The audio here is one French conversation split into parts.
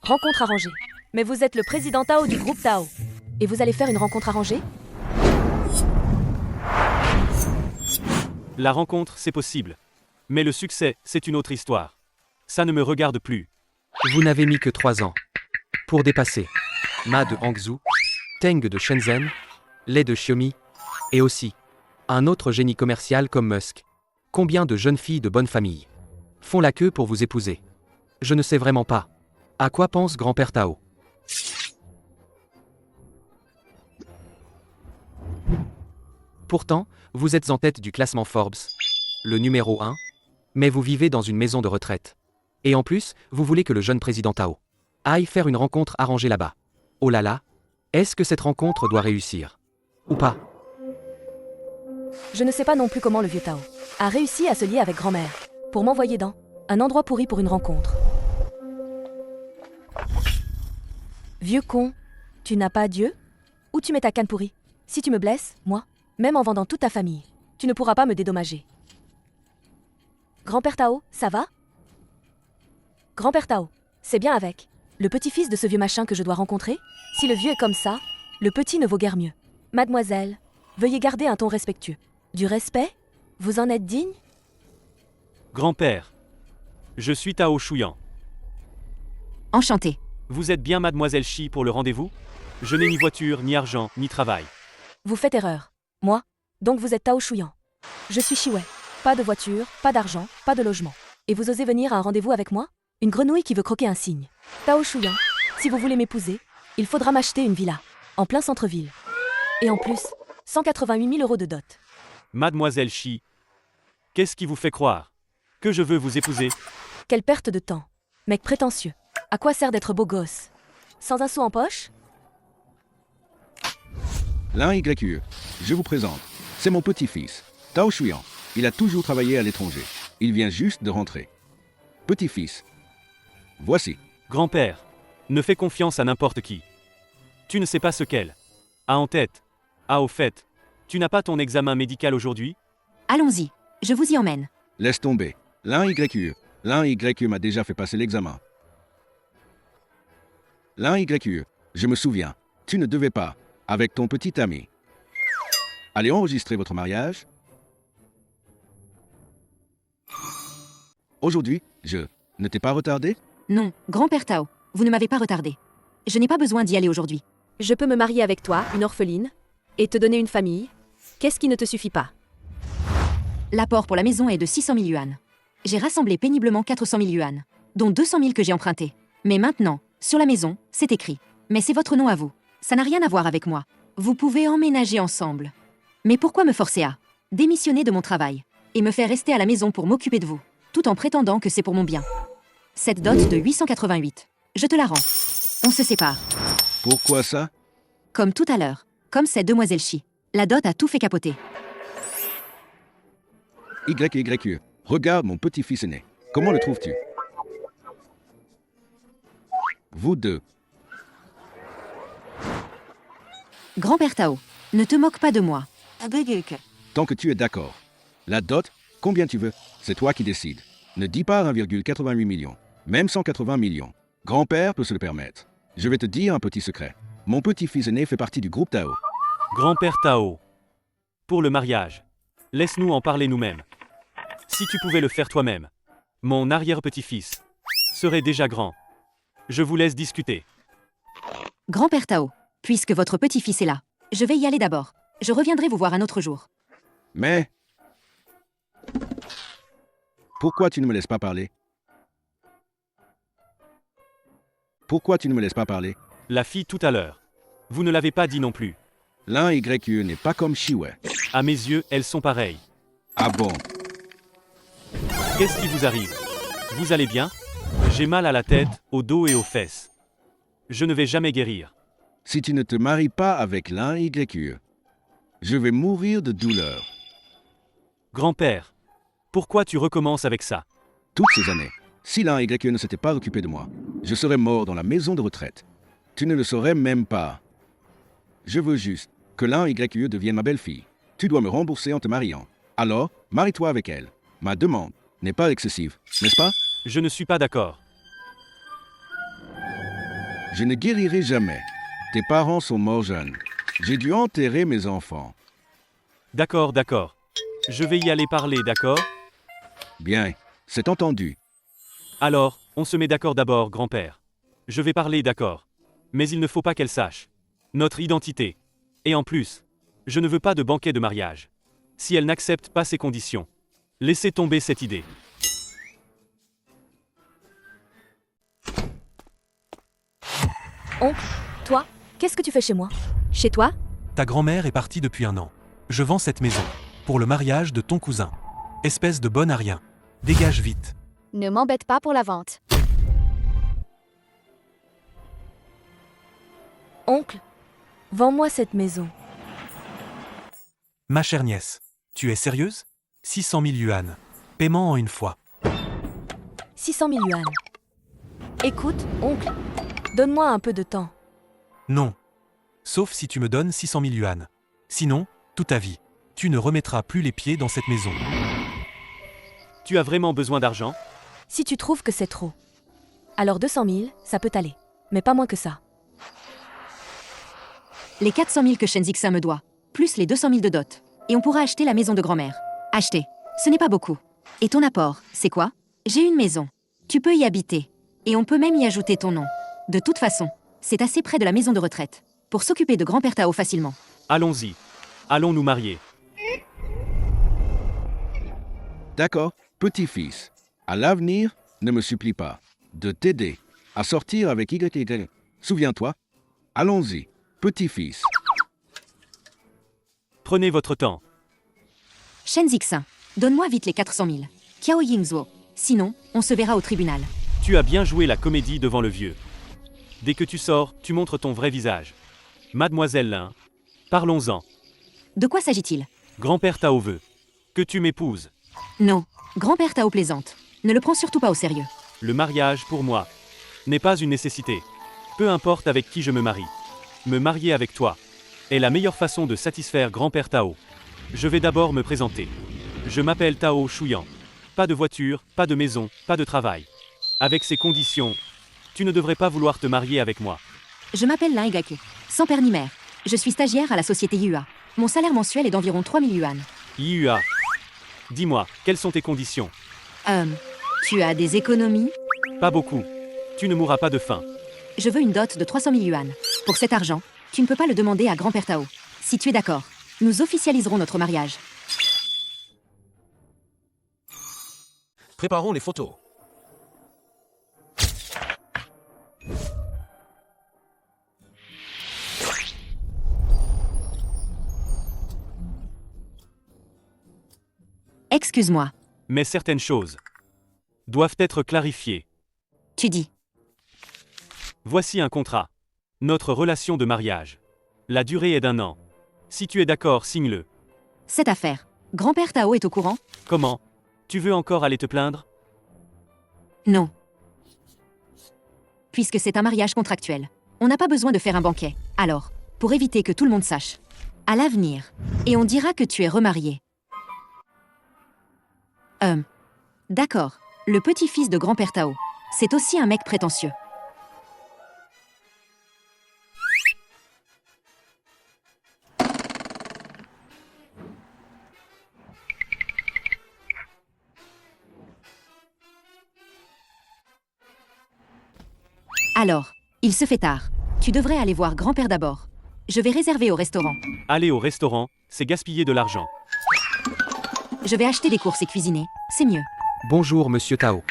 Rencontre arrangée. Mais vous êtes le président Tao du groupe Tao. Et vous allez faire une rencontre arrangée? La rencontre, c'est possible. Mais le succès, c'est une autre histoire. Ça ne me regarde plus. Vous n'avez mis que 3 ans. Pour dépasser Ma de Hangzhou, Teng de Shenzhen, Lei de Xiaomi, et aussi un autre génie commercial comme Musk. Combien de jeunes filles de bonne famille font la queue pour vous épouser? Je ne sais vraiment pas. À quoi pense grand-père Tao? Pourtant, vous êtes en tête du classement Forbes, le numéro 1, mais vous vivez dans une maison de retraite. Et en plus, vous voulez que le jeune président Tao aille faire une rencontre arrangée là-bas. Oh là là, est-ce que cette rencontre doit réussir? Ou pas? Je ne sais pas non plus comment le vieux Tao a réussi à se lier avec grand-mère pour m'envoyer dans un endroit pourri pour une rencontre. Vieux con, tu n'as pas Dieu? Où tu mets ta canne pourrie? Si tu me blesses, moi, même en vendant toute ta famille, tu ne pourras pas me dédommager. Grand-père Tao, ça va? Grand-père Tao, c'est bien avec le petit-fils de ce vieux machin que je dois rencontrer? Si le vieux est comme ça, le petit ne vaut guère mieux. Mademoiselle, veuillez garder un ton respectueux. Du respect? Vous en êtes digne? Grand-père. Je suis Tao Shuyan. Enchanté. Vous êtes bien mademoiselle Shi pour le rendez-vous? Je n'ai ni voiture, ni argent, ni travail. Vous faites erreur. Moi, donc vous êtes Tao Shuyan. Je suis Shiwei. Pas de voiture, pas d'argent, pas de logement. Et vous osez venir à un rendez-vous avec moi? Une grenouille qui veut croquer un cygne. Tao Shuyan, si vous voulez m'épouser, il faudra m'acheter une villa, en plein centre-ville. Et en plus, 188 000 euros de dot. Mademoiselle Shi. Qu'est-ce qui vous fait croire que je veux vous épouser? Quelle perte de temps. Mec prétentieux. À quoi sert d'être beau gosse? Sans un sou en poche? L'un YE, je vous présente. C'est mon petit-fils, Tao Shuyan. Il a toujours travaillé à l'étranger. Il vient juste de rentrer. Petit-fils. Voici. Grand-père. Ne fais confiance à n'importe qui. Tu ne sais pas ce qu'elle a en tête. Ah, au fait, tu n'as pas ton examen médical aujourd'hui? Allons-y, je vous y emmène. Laisse tomber. L'un YE. L'un YE m'a déjà fait passer l'examen. L'un YE, je me souviens. Tu ne devais pas, avec ton petit ami. Allez enregistrer votre mariage. Aujourd'hui, je ne t'ai pas retardé? Non, grand-père Tao, vous ne m'avez pas retardé. Je n'ai pas besoin d'y aller aujourd'hui. Je peux me marier avec toi, une orpheline, et te donner une famille? Qu'est-ce qui ne te suffit pas? L'apport pour la maison est de 600 000 yuan. J'ai rassemblé péniblement 400 000 yuan, dont 200 000 que j'ai empruntés. Mais maintenant, sur la maison, c'est écrit. Mais c'est votre nom à vous. Ça n'a rien à voir avec moi. Vous pouvez emménager ensemble. Mais pourquoi me forcer à démissionner de mon travail et me faire rester à la maison pour m'occuper de vous, tout en prétendant que c'est pour mon bien? Cette dot de 888, je te la rends. On se sépare. Pourquoi ça? Comme tout à l'heure, comme cette demoiselle Shi. La dot a tout fait capoter. YE, regarde mon petit-fils aîné. Comment le trouves-tu? Vous deux. Grand-père Tao, ne te moque pas de moi. Tant que tu es d'accord. La dot, combien tu veux, c'est toi qui décides. Ne dis pas 1,88 million, même 180 millions. Grand-père peut se le permettre. Je vais te dire un petit secret. Mon petit-fils aîné fait partie du groupe Tao. Grand-père Tao. Pour le mariage. Laisse-nous en parler nous-mêmes. Si tu pouvais le faire toi-même, mon arrière-petit-fils serait déjà grand. Je vous laisse discuter. Grand-père Tao, puisque votre petit-fils est là, je vais y aller d'abord. Je reviendrai vous voir un autre jour. Mais... Pourquoi tu ne me laisses pas parler? Pourquoi tu ne me laisses pas parler? La fille tout à l'heure. Vous ne l'avez pas dit non plus. L'un YE n'est pas comme Shiwei. À mes yeux, elles sont pareilles. Ah bon? Qu'est-ce qui vous arrive? Vous allez bien? J'ai mal à la tête, au dos et aux fesses. Je ne vais jamais guérir. Si tu ne te maries pas avec l'un YE, je vais mourir de douleur. Grand-père, pourquoi tu recommences avec ça? Toutes ces années, si l'un YE ne s'était pas occupé de moi, je serais mort dans la maison de retraite. Tu ne le saurais même pas. Je veux juste que l'un YE devienne ma belle-fille. Tu dois me rembourser en te mariant. Alors, marie-toi avec elle. Ma demande n'est pas excessive, n'est-ce pas? Je ne suis pas d'accord. Je ne guérirai jamais. Tes parents sont morts jeunes. J'ai dû enterrer mes enfants. D'accord, d'accord. Je vais y aller parler, d'accord? Bien, c'est entendu. Alors, on se met d'accord d'abord, grand-père. Je vais parler, d'accord. Mais il ne faut pas qu'elle sache notre identité. Et en plus, je ne veux pas de banquet de mariage. Si elle n'accepte pas ces conditions, laissez tomber cette idée. Oncle, toi, qu'est-ce que tu fais chez moi? Chez toi? Ta grand-mère est partie depuis 1 an. Je vends cette maison. Pour le mariage de ton cousin. Espèce de bon à rien. Dégage vite. Ne m'embête pas pour la vente. Oncle, vends-moi cette maison. Ma chère nièce. Tu es sérieuse? 600 000 yuan. Paiement en une fois. 600 000 yuan. Écoute, oncle, donne-moi un peu de temps. Non. Sauf si tu me donnes 600 000 yuan. Sinon, toute ta vie, tu ne remettras plus les pieds dans cette maison. Tu as vraiment besoin d'argent? Si tu trouves que c'est trop. Alors 200 000, ça peut aller. Mais pas moins que ça. Les 400 000 que Shenzixin me doit, plus les 200 000 de dot. Et on pourra acheter la maison de grand-mère. Acheter. Ce n'est pas beaucoup. Et ton apport, c'est quoi? J'ai une maison. Tu peux y habiter. Et on peut même y ajouter ton nom. De toute façon, c'est assez près de la maison de retraite. Pour s'occuper de grand-père Tao facilement. Allons-y. Allons nous marier. D'accord, petit-fils. À l'avenir, ne me supplie pas de t'aider à sortir avec YY. Souviens-toi. Allons-y, petit-fils. Prenez votre temps. Shenzixin, donne-moi vite les 400 000. Kiao Yingzuo. Sinon, on se verra au tribunal. Tu as bien joué la comédie devant le vieux. Dès que tu sors, tu montres ton vrai visage. Mademoiselle Lin, parlons-en. De quoi s'agit-il? Grand-père Tao veut que tu m'épouses. Non, grand-père Tao plaisante. Ne le prends surtout pas au sérieux. Le mariage, pour moi, n'est pas une nécessité. Peu importe avec qui je me marie. Me marier avec toi est la meilleure façon de satisfaire grand-père Tao. Je vais d'abord me présenter. Je m'appelle Tao Shuyan. Pas de voiture, pas de maison, pas de travail. Avec ces conditions, tu ne devrais pas vouloir te marier avec moi. Je m'appelle Lin Igaku. Sans père ni mère. Je suis stagiaire à la société Yua. Mon salaire mensuel est d'environ 3 000 yuan. Yua. Dis-moi, quelles sont tes conditions? Tu as des économies? Pas beaucoup. Tu ne mourras pas de faim. Je veux une dot de 300 000 yuan. Pour cet argent, tu ne peux pas le demander à grand-père Tao. Si tu es d'accord, nous officialiserons notre mariage. Préparons les photos. Excuse-moi, Mais certaines choses doivent être clarifiées. tu dis. Voici un contrat. Notre relation de mariage. La durée est d'1 an. Si tu es d'accord, signe-le. Cette affaire, grand-père Tao est au courant? Comment? Tu veux encore aller te plaindre? Non. Puisque c'est un mariage contractuel, on n'a pas besoin de faire un banquet. Alors, pour éviter que tout le monde sache. À l'avenir. Et on dira que tu es remarié. D'accord. Le petit-fils de grand-père Tao. C'est aussi un mec prétentieux. Alors, il se fait tard. Tu devrais aller voir grand-père d'abord. Je vais réserver au restaurant. Aller au restaurant, c'est gaspiller de l'argent. Je vais acheter des courses et cuisiner. C'est mieux. Bonjour monsieur Tao.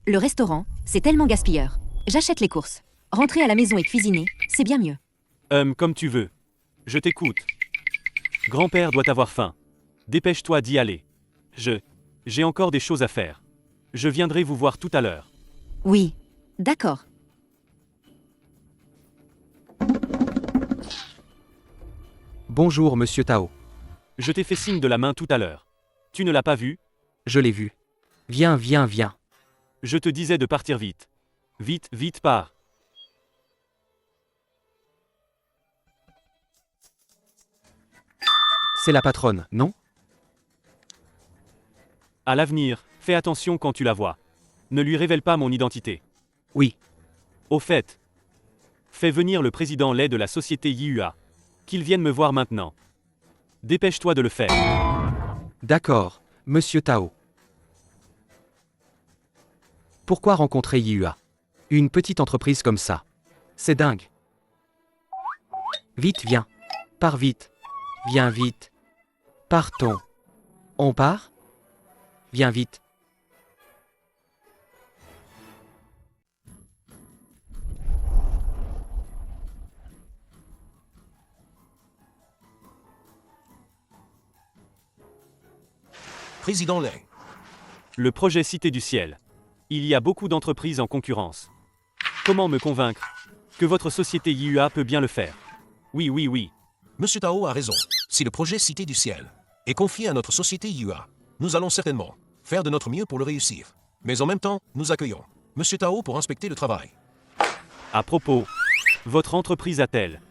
Le restaurant, c'est tellement gaspilleur. J'achète les courses. Rentrer à la maison et cuisiner, c'est bien mieux. Comme tu veux. Je t'écoute. Grand-père doit avoir faim. Dépêche-toi d'y aller. J'ai encore des choses à faire. Je viendrai vous voir tout à l'heure. Oui. D'accord. Bonjour monsieur Tao. Je t'ai fait signe de la main tout à l'heure. Tu ne l'as pas vu? Je l'ai vu. Viens, viens, viens. Je te disais de partir vite. Vite, vite, pars. C'est la patronne, non? À l'avenir, Fais attention quand tu la vois. Ne lui révèle pas mon identité. Oui, Au fait, fais venir le président lait de la société Yihua. Qu'il vienne me voir maintenant. Dépêche-toi de le faire. d'accord, monsieur Tao. Pourquoi rencontrer Yihua? Une petite entreprise comme ça. C'est dingue. Vite, viens. Pars vite. Viens vite. Partons. On part? Viens vite. Président Lay. Le projet Cité du Ciel. Il y a beaucoup d'entreprises en concurrence. Comment me convaincre que votre société Yihua peut bien le faire? Oui, oui, oui. Monsieur Tao a raison. Si le projet Cité du Ciel est confié à notre société Yihua, nous allons certainement faire de notre mieux pour le réussir. Mais en même temps, nous accueillons Monsieur Tao pour inspecter le travail. À propos, votre entreprise a-t-elle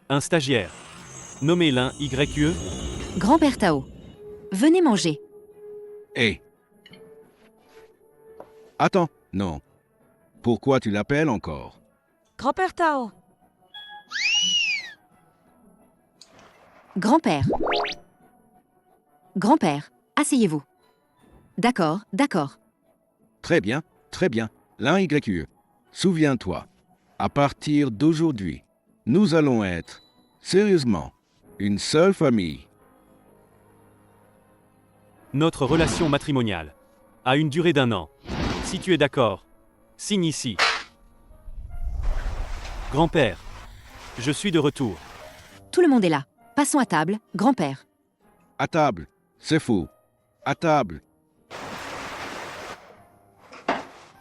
un stagiaire nommé l'un YE? Grand-père Tao. Venez manger. Hé. Attends, non. Pourquoi tu l'appelles encore? Grand-père Tao. Grand-père. Grand-père, asseyez-vous. D'accord, d'accord. Très bien, très bien. L'un YE. Souviens-toi, à partir d'aujourd'hui, nous allons être, sérieusement, une seule famille. Notre relation matrimoniale a une durée d'1 an. Si tu es d'accord, signe ici. Grand-père, je suis de retour. Tout le monde est là. Passons à table, grand-père. À table, c'est faux. À table.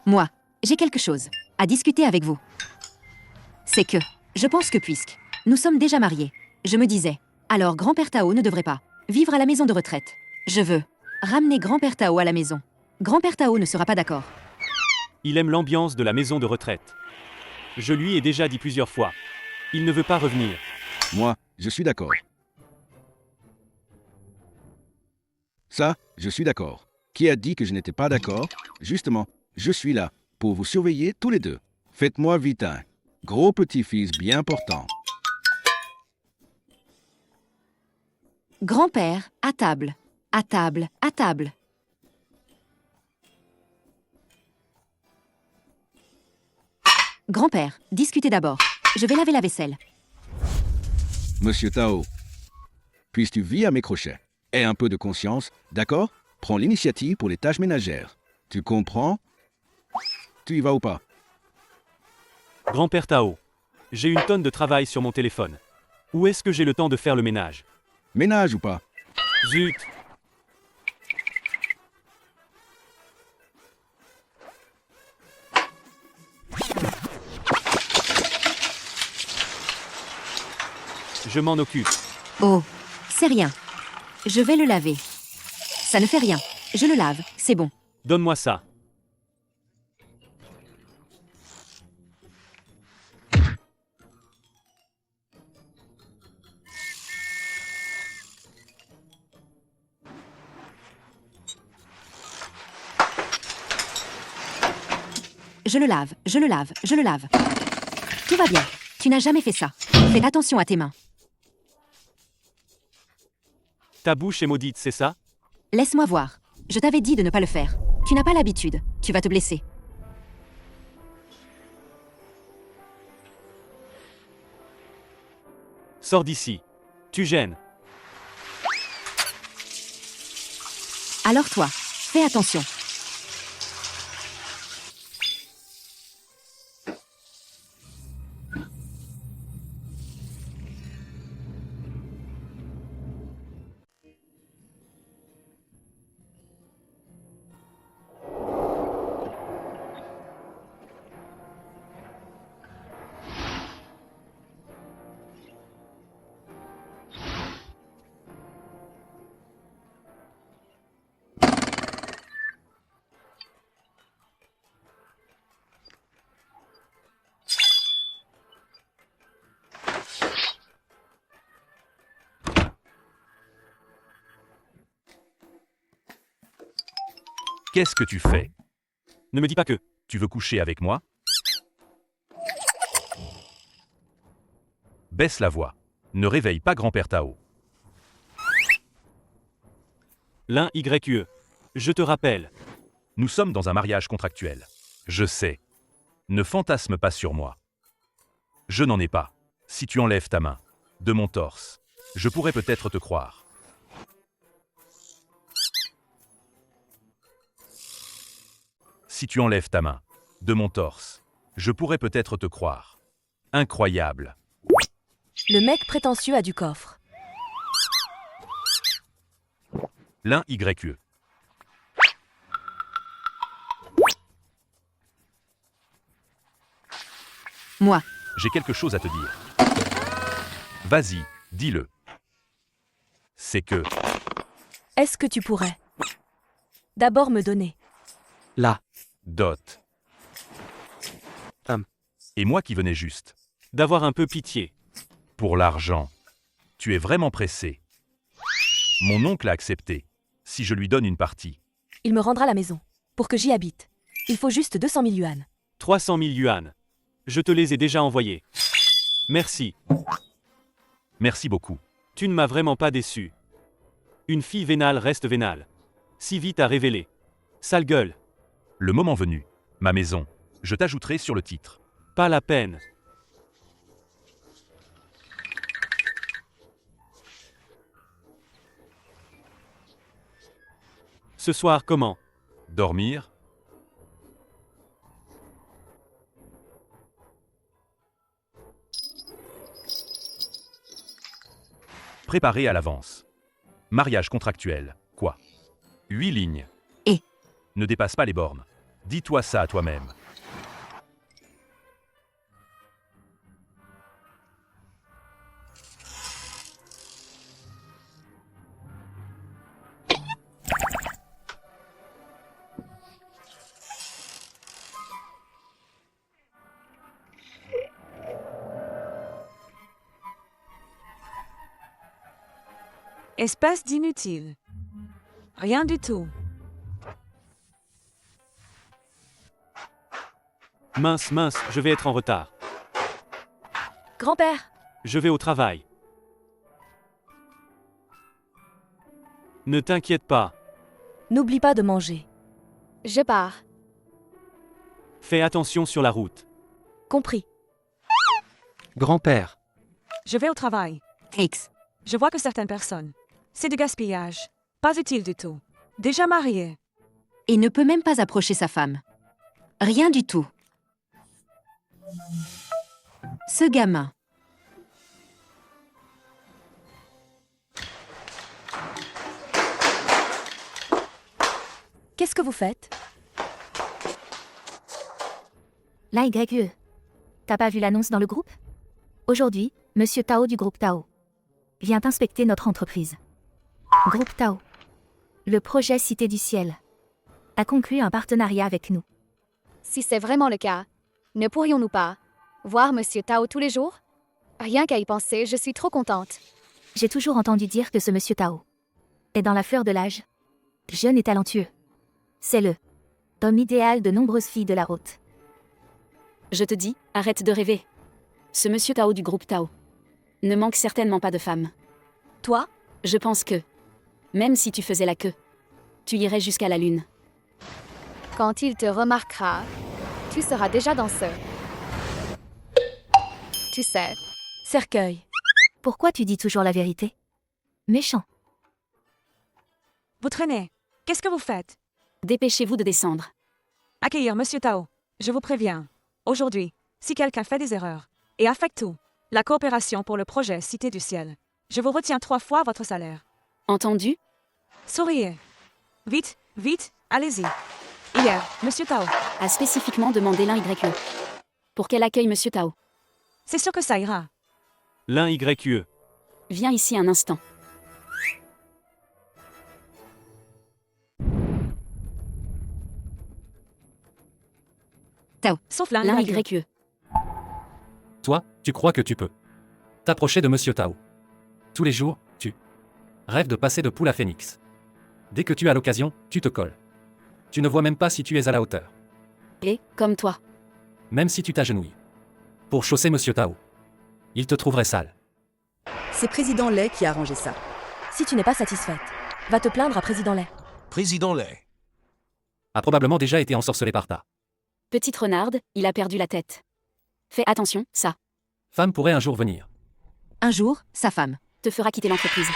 Moi, j'ai quelque chose à discuter avec vous. C'est que, je pense que puisque nous sommes déjà mariés, je me disais, alors grand-père Tao ne devrait pas vivre à la maison de retraite. Je veux ramener grand-père Tao à la maison. Grand-père Tao ne sera pas d'accord. Il aime l'ambiance de la maison de retraite. Je lui ai déjà dit plusieurs fois. Il ne veut pas revenir. Moi, je suis d'accord. Ça, je suis d'accord. Qui a dit que je n'étais pas d'accord? Justement, je suis là pour vous surveiller tous les deux. Faites-moi vite un gros petit-fils bien portant. Grand-père, à table. À table, à table. Grand-père, discutez d'abord. Je vais laver la vaisselle. Monsieur Tao, puisses-tu vis à mes crochets? Aie un peu de conscience, d'accord? Prends l'initiative pour les tâches ménagères. Tu comprends? Tu y vas ou pas? Grand-père Tao, j'ai une tonne de travail sur mon téléphone. Où est-ce que j'ai le temps de faire le ménage? Ménage ou pas? Zut! Je m'en occupe. Oh, c'est rien. Je vais le laver. Ça ne fait rien. Je le lave, c'est bon. Donne-moi ça. Je le lave, je le lave, je le lave. Tout va bien. Tu n'as jamais fait ça. Fais attention à tes mains. Ta bouche est maudite, c'est ça? Laisse-moi voir. Je t'avais dit de ne pas le faire. Tu n'as pas l'habitude. Tu vas te blesser. Sors d'ici. Tu gênes. Alors toi, fais attention. Qu'est-ce que tu fais? Ne me dis pas que. Tu veux coucher avec moi? Baisse la voix. Ne réveille pas grand-père Tao. L'un YQE. Je te rappelle. Nous sommes dans un mariage contractuel. Je sais. Ne fantasme pas sur moi. Je n'en ai pas. Si tu enlèves ta main de mon torse, je pourrais peut-être te croire. Si tu enlèves ta main de mon torse, je pourrais peut-être te croire. Incroyable. Le mec prétentieux a du coffre. L'un YE. Moi. J'ai quelque chose à te dire. Vas-y, dis-le. C'est que Est-ce que tu pourrais d'abord me donner Là. Dot. Et moi qui venais juste. D'avoir un peu pitié. Pour l'argent. Tu es vraiment pressé. Mon oncle a accepté. Si je lui donne une partie. Il me rendra la maison. Pour que j'y habite. Il faut juste 200 000 yuan. 300 000 yuan. Je te les ai déjà envoyés. Merci. Merci beaucoup. Tu ne m'as vraiment pas déçu. Une fille vénale reste vénale. Si vite à révéler. Sale gueule. Le moment venu. Ma maison. Je t'ajouterai sur le titre. Pas la peine. Ce soir, comment? Dormir. Préparer à l'avance. Mariage contractuel. Quoi? 8 lignes. Et? Ne dépasse pas les bornes. Dis-toi ça à toi-même. Espèce d'inutile. Rien du tout. Mince, mince, je vais être en retard. Grand-père, Je vais au travail. Ne t'inquiète pas. n'oublie pas de manger. Je pars. Fais attention sur la route. Compris. Grand-père. Je vais au travail. X. Je vois que certaines personnes. C'est du gaspillage. Pas utile du tout. Déjà marié. Et ne peut même pas approcher sa femme. Rien du tout. Ce gamin. Qu'est-ce que vous faites? Là, YE. T'as pas vu l'annonce dans le groupe? Aujourd'hui, Monsieur Tao du groupe Tao vient inspecter notre entreprise. Groupe Tao. Le projet Cité du Ciel a conclu un partenariat avec nous. Si c'est vraiment le cas, ne pourrions-nous pas voir Monsieur Tao tous les jours? Rien qu'à y penser, je suis trop contente. J'ai toujours entendu dire que ce Monsieur Tao est dans la fleur de l'âge, jeune et talentueux. C'est le homme idéal de nombreuses filles de la route. Je te dis, arrête de rêver. Ce Monsieur Tao du groupe Tao ne manque certainement pas de femmes. Toi? Je pense que, même si tu faisais la queue, tu irais jusqu'à la lune. Quand il te remarquera, tu seras déjà dans ce. Tu sais. Cercueil. Pourquoi tu dis toujours la vérité? Méchant. Vous traînez. Qu'est-ce que vous faites? Dépêchez-vous de descendre. Accueillir Monsieur Tao. Je vous préviens. Aujourd'hui, si quelqu'un fait des erreurs et affecte tout, la coopération pour le projet Cité du Ciel, je vous retiens 3 fois votre salaire. Entendu? Souriez. Vite, vite, allez-y. Hier, Monsieur Tao. A spécifiquement demandé l'un YE. Pour qu'elle accueille Monsieur Tao. C'est sûr que ça ira. L'un YE. Viens ici un instant. Tao. Sauf l'un L'un YE. YE. Toi, tu crois que tu peux t'approcher de Monsieur Tao. Tous les jours, tu rêves de passer de poule à phénix. Dès que tu as l'occasion, tu te colles. Tu ne vois même pas si tu es à la hauteur. Et, comme toi. Même si tu t'agenouilles. Pour chausser Monsieur Tao. Il te trouverait sale. C'est Président Lay qui a arrangé ça. Si tu n'es pas satisfaite, va te plaindre à Président Lay. Président Lay. A probablement déjà été ensorcelé par ta. Petite renarde, il a perdu la tête. Fais attention, ça. Femme pourrait un jour venir. Un jour, sa femme Te fera quitter l'entreprise.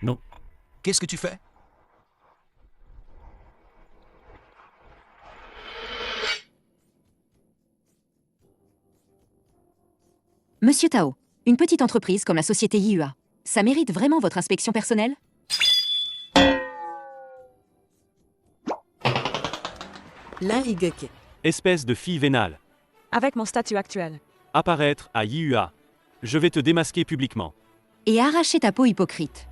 Non. Qu'est-ce que tu fais? Monsieur Tao, une petite entreprise comme la société YUA, ça mérite vraiment votre inspection personnelle? L'un Y. Espèce de fille vénale. Avec mon statut actuel. Apparaître à IUA. Je vais te démasquer publiquement. Et arracher ta peau hypocrite.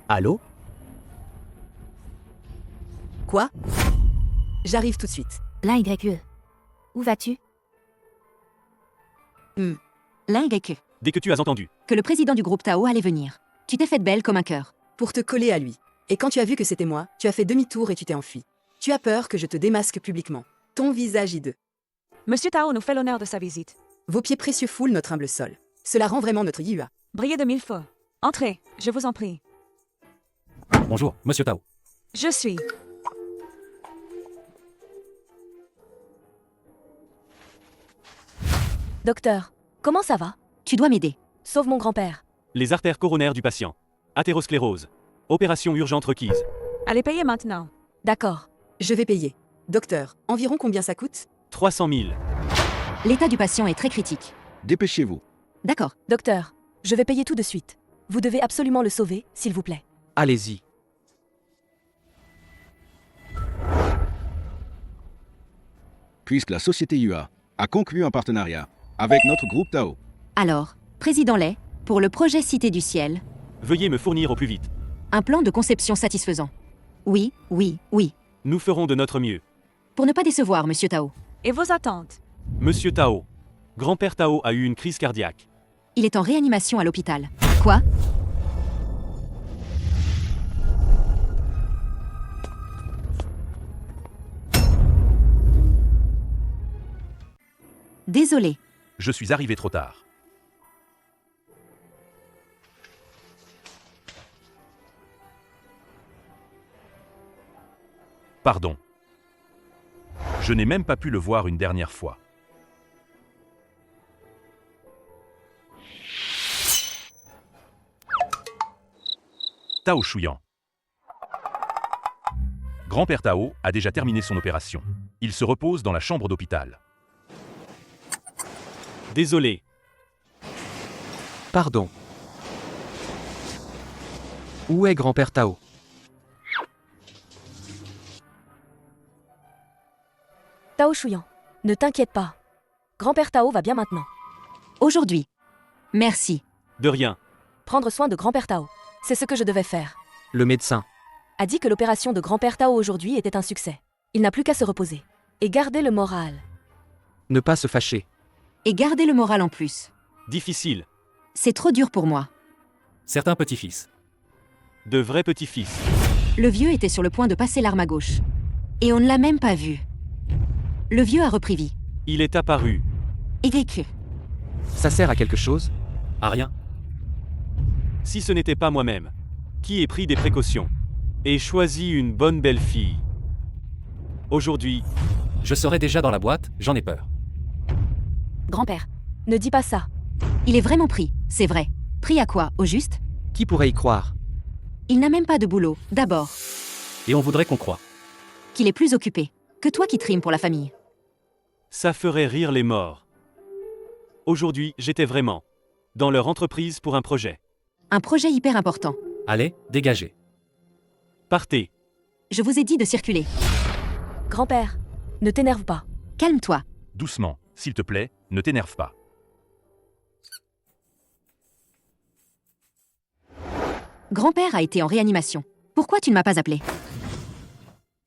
Allô? Quoi? J'arrive tout de suite. L'un YE. Où vas-tu? L'un YE. Dès que tu as entendu. Que le président du groupe Tao allait venir. Tu t'es faite belle comme un cœur. Pour te coller à lui. Et quand tu as vu que c'était moi, tu as fait demi-tour et tu t'es enfui. Tu as peur que je te démasque publiquement. Ton visage hideux. Monsieur Tao nous fait l'honneur de sa visite. Vos pieds précieux foulent notre humble sol. Cela rend vraiment notre YUA. Brillez de mille feux. Entrez, je vous en prie. Bonjour, Monsieur Tao. Je suis. Docteur, comment ça va? Tu dois m'aider. Sauve mon grand-père. Les artères coronaires du patient. Athérosclérose. Opération urgente requise. Allez payer maintenant. D'accord. Je vais payer. Docteur, environ combien ça coûte? 300 000. L'état du patient est très critique. Dépêchez-vous. D'accord. Docteur, je vais payer tout de suite. Vous devez absolument le sauver, s'il vous plaît. Allez-y. Puisque la société YUA a conclu un partenariat avec notre groupe Tao. Alors, Président Lay, pour le projet Cité du Ciel, Veuillez me fournir au plus vite. un plan de conception satisfaisant. Oui, oui, oui. Nous ferons de notre mieux. Pour ne pas décevoir, Monsieur Tao. Et vos attentes? Monsieur Tao. Grand-père Tao a eu une crise cardiaque. Il est en réanimation à l'hôpital. Quoi? Désolé. Je suis arrivé trop tard. Pardon. Je n'ai même pas pu le voir une dernière fois. Tao Chouyan. Grand-père Tao a déjà terminé son opération. Il se repose dans la chambre d'hôpital. Désolé. Pardon. Où est grand-père Tao? Tao Chouyan, ne t'inquiète pas. Grand-père Tao va bien maintenant. Aujourd'hui. Merci. De rien. Prendre soin de grand-père Tao. C'est ce que je devais faire. Le médecin. A dit que l'opération de grand-père Tao aujourd'hui était un succès. Il n'a plus qu'à se reposer. Et garder le moral. Ne pas se fâcher. Et garder le moral en plus. Difficile. C'est trop dur pour moi. Certains petits-fils. De vrais petits-fils. Le vieux était sur le point de passer l'arme à gauche. Et on ne l'a même pas vu. Le vieux a repris vie. Il est apparu. Et vécu. Ça sert à quelque chose? À rien. Si ce n'était pas moi-même, qui ai pris des précautions et choisi une bonne belle fille. Aujourd'hui, Je serai déjà dans la boîte, j'en ai peur. Grand-père. Ne dis pas ça. Il est vraiment pris, c'est vrai. Pris à quoi, au juste? Qui pourrait y croire? Il n'a même pas de boulot, d'abord. Et on voudrait qu'on croie. Qu'il est plus occupé. Que toi qui trimes pour la famille. ça ferait rire les morts. Aujourd'hui, j'étais vraiment dans leur entreprise pour un projet. Un projet hyper important. Allez, dégagez. Partez. Je vous ai dit de circuler. Grand-père, ne t'énerve pas. Calme-toi. Doucement, s'il te plaît, ne t'énerve pas. Grand-père a été en réanimation. Pourquoi tu ne m'as pas appelé?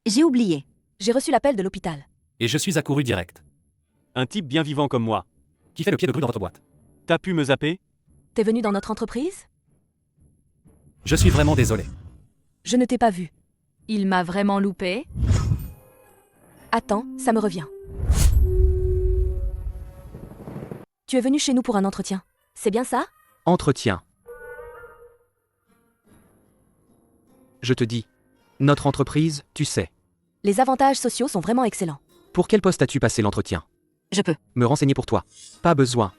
J'ai oublié. J'ai reçu l'appel de l'hôpital. Et je suis accouru direct. Un type bien vivant comme moi. Qui fait le pied de grue dans votre boîte? T'as pu me zapper? T'es venu dans notre entreprise? Je suis vraiment désolé. Je ne t'ai pas vu. Il m'a vraiment loupé? Attends, ça me revient. Tu es venu chez nous pour un entretien. C'est bien ça? Entretien. Je te dis. Notre entreprise, tu sais. Les avantages sociaux sont vraiment excellents. Pour quel poste as-tu passé l'entretien? Je peux. Me renseigner pour toi. Pas besoin.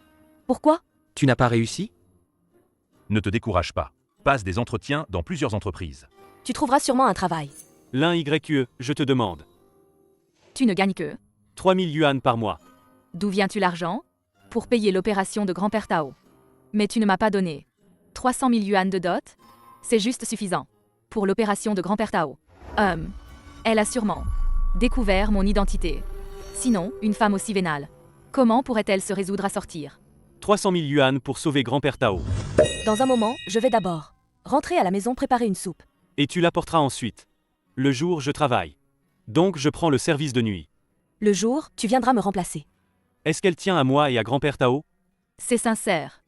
Pourquoi? Tu n'as pas réussi? Ne te décourage pas. Passe des entretiens dans plusieurs entreprises. Tu trouveras sûrement un travail. L'un YE, je te demande. Tu ne gagnes que. 3000 yuan par mois. D'où viens-tu l'argent? Pour payer l'opération de grand-père Tao. Mais tu ne m'as pas donné. 300 000 yuan de dot? C'est juste suffisant. Pour l'opération de grand-père Tao. Elle a sûrement découvert mon identité. Sinon, une femme aussi vénale. Comment pourrait-elle se résoudre à sortir? 300 000 yuan pour sauver grand-père Tao. Dans un moment, je vais d'abord rentrer à la maison préparer une soupe. Et tu l'apporteras ensuite. Le jour, je travaille. Donc je prends le service de nuit. Le jour, tu viendras me remplacer. Est-ce qu'elle tient à moi et à grand-père Tao? C'est sincère.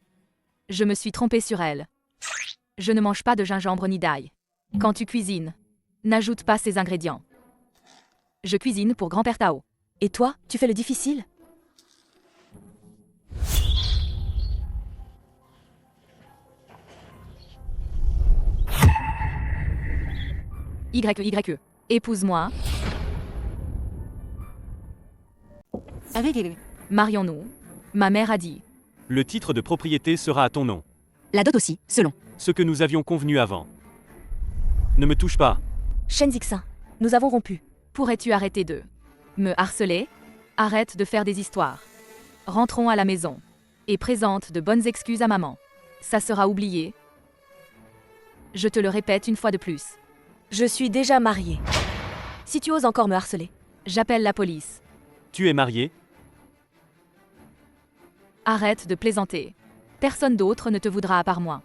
Je me suis trompée sur elle. Je ne mange pas de gingembre ni d'ail. Quand tu cuisines, n'ajoute pas ces ingrédients. Je cuisine pour grand-père Tao. Et toi, tu fais le difficile? YE. Épouse-moi. Marions-nous. Ma mère a dit. Le titre de propriété sera à ton nom. La dot aussi, selon. Ce que nous avions convenu avant. Ne me touche pas. Shen Zixin, nous avons rompu. Pourrais-tu arrêter de me harceler? Arrête de faire des histoires. Rentrons à la maison. Et présente de bonnes excuses à maman. Ça sera oublié. Je te le répète une fois de plus. Je suis déjà mariée. Si tu oses encore me harceler, j'appelle la police. Tu es marié? Arrête de plaisanter. Personne d'autre ne te voudra à part moi.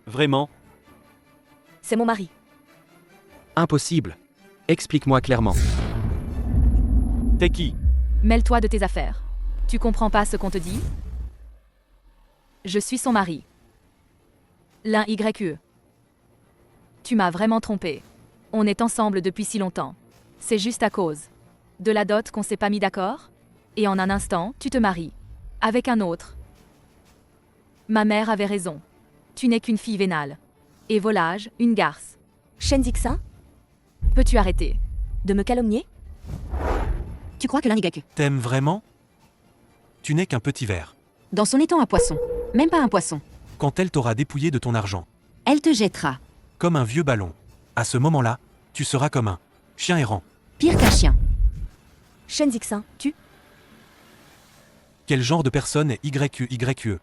Vraiment? C'est mon mari. Impossible. Explique-moi clairement. T'es qui? Mêle-toi de tes affaires. Tu comprends pas ce qu'on te dit? Je suis son mari. L'un YE. Tu m'as vraiment trompé. On est ensemble depuis si longtemps. C'est juste à cause de la dot qu'on s'est pas mis d'accord? Et en un instant, tu te maries. Avec un autre. Ma mère avait raison. Tu n'es qu'une fille vénale. Et volage, une garce. Shen Zixin, peux-tu arrêter de me calomnier? Tu crois que l'un YE? T'aimes vraiment? Tu n'es qu'un petit ver. Dans son étang à poisson. Même pas un poisson. Quand elle t'aura dépouillé de ton argent. Elle te jettera. Comme un vieux ballon. À ce moment-là, tu seras comme un chien errant. Pire qu'un chien. Shen Zixin, tu? Quel genre de personne est YE?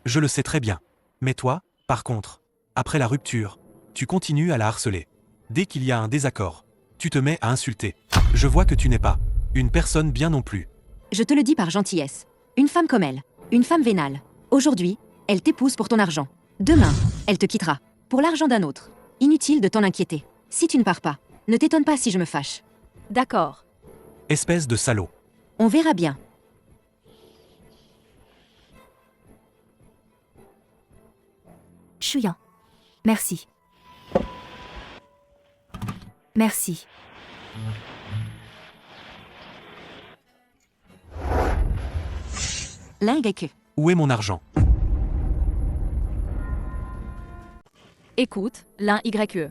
Je le sais très bien. Mais toi, par contre, après la rupture, tu continues à la harceler. Dès qu'il y a un désaccord, tu te mets à insulter. Je vois que tu n'es pas une personne bien non plus. Je te le dis par gentillesse. Une femme comme elle. Une femme vénale. Aujourd'hui, elle t'épouse pour ton argent. Demain, elle te quittera. Pour l'argent d'un autre. Inutile de t'en inquiéter. Si tu ne pars pas, ne t'étonne pas si je me fâche. D'accord. Espèce de salaud. On verra bien. Shuyan. Merci. Merci. L'un YE. Où est mon argent? Écoute, l'un YE.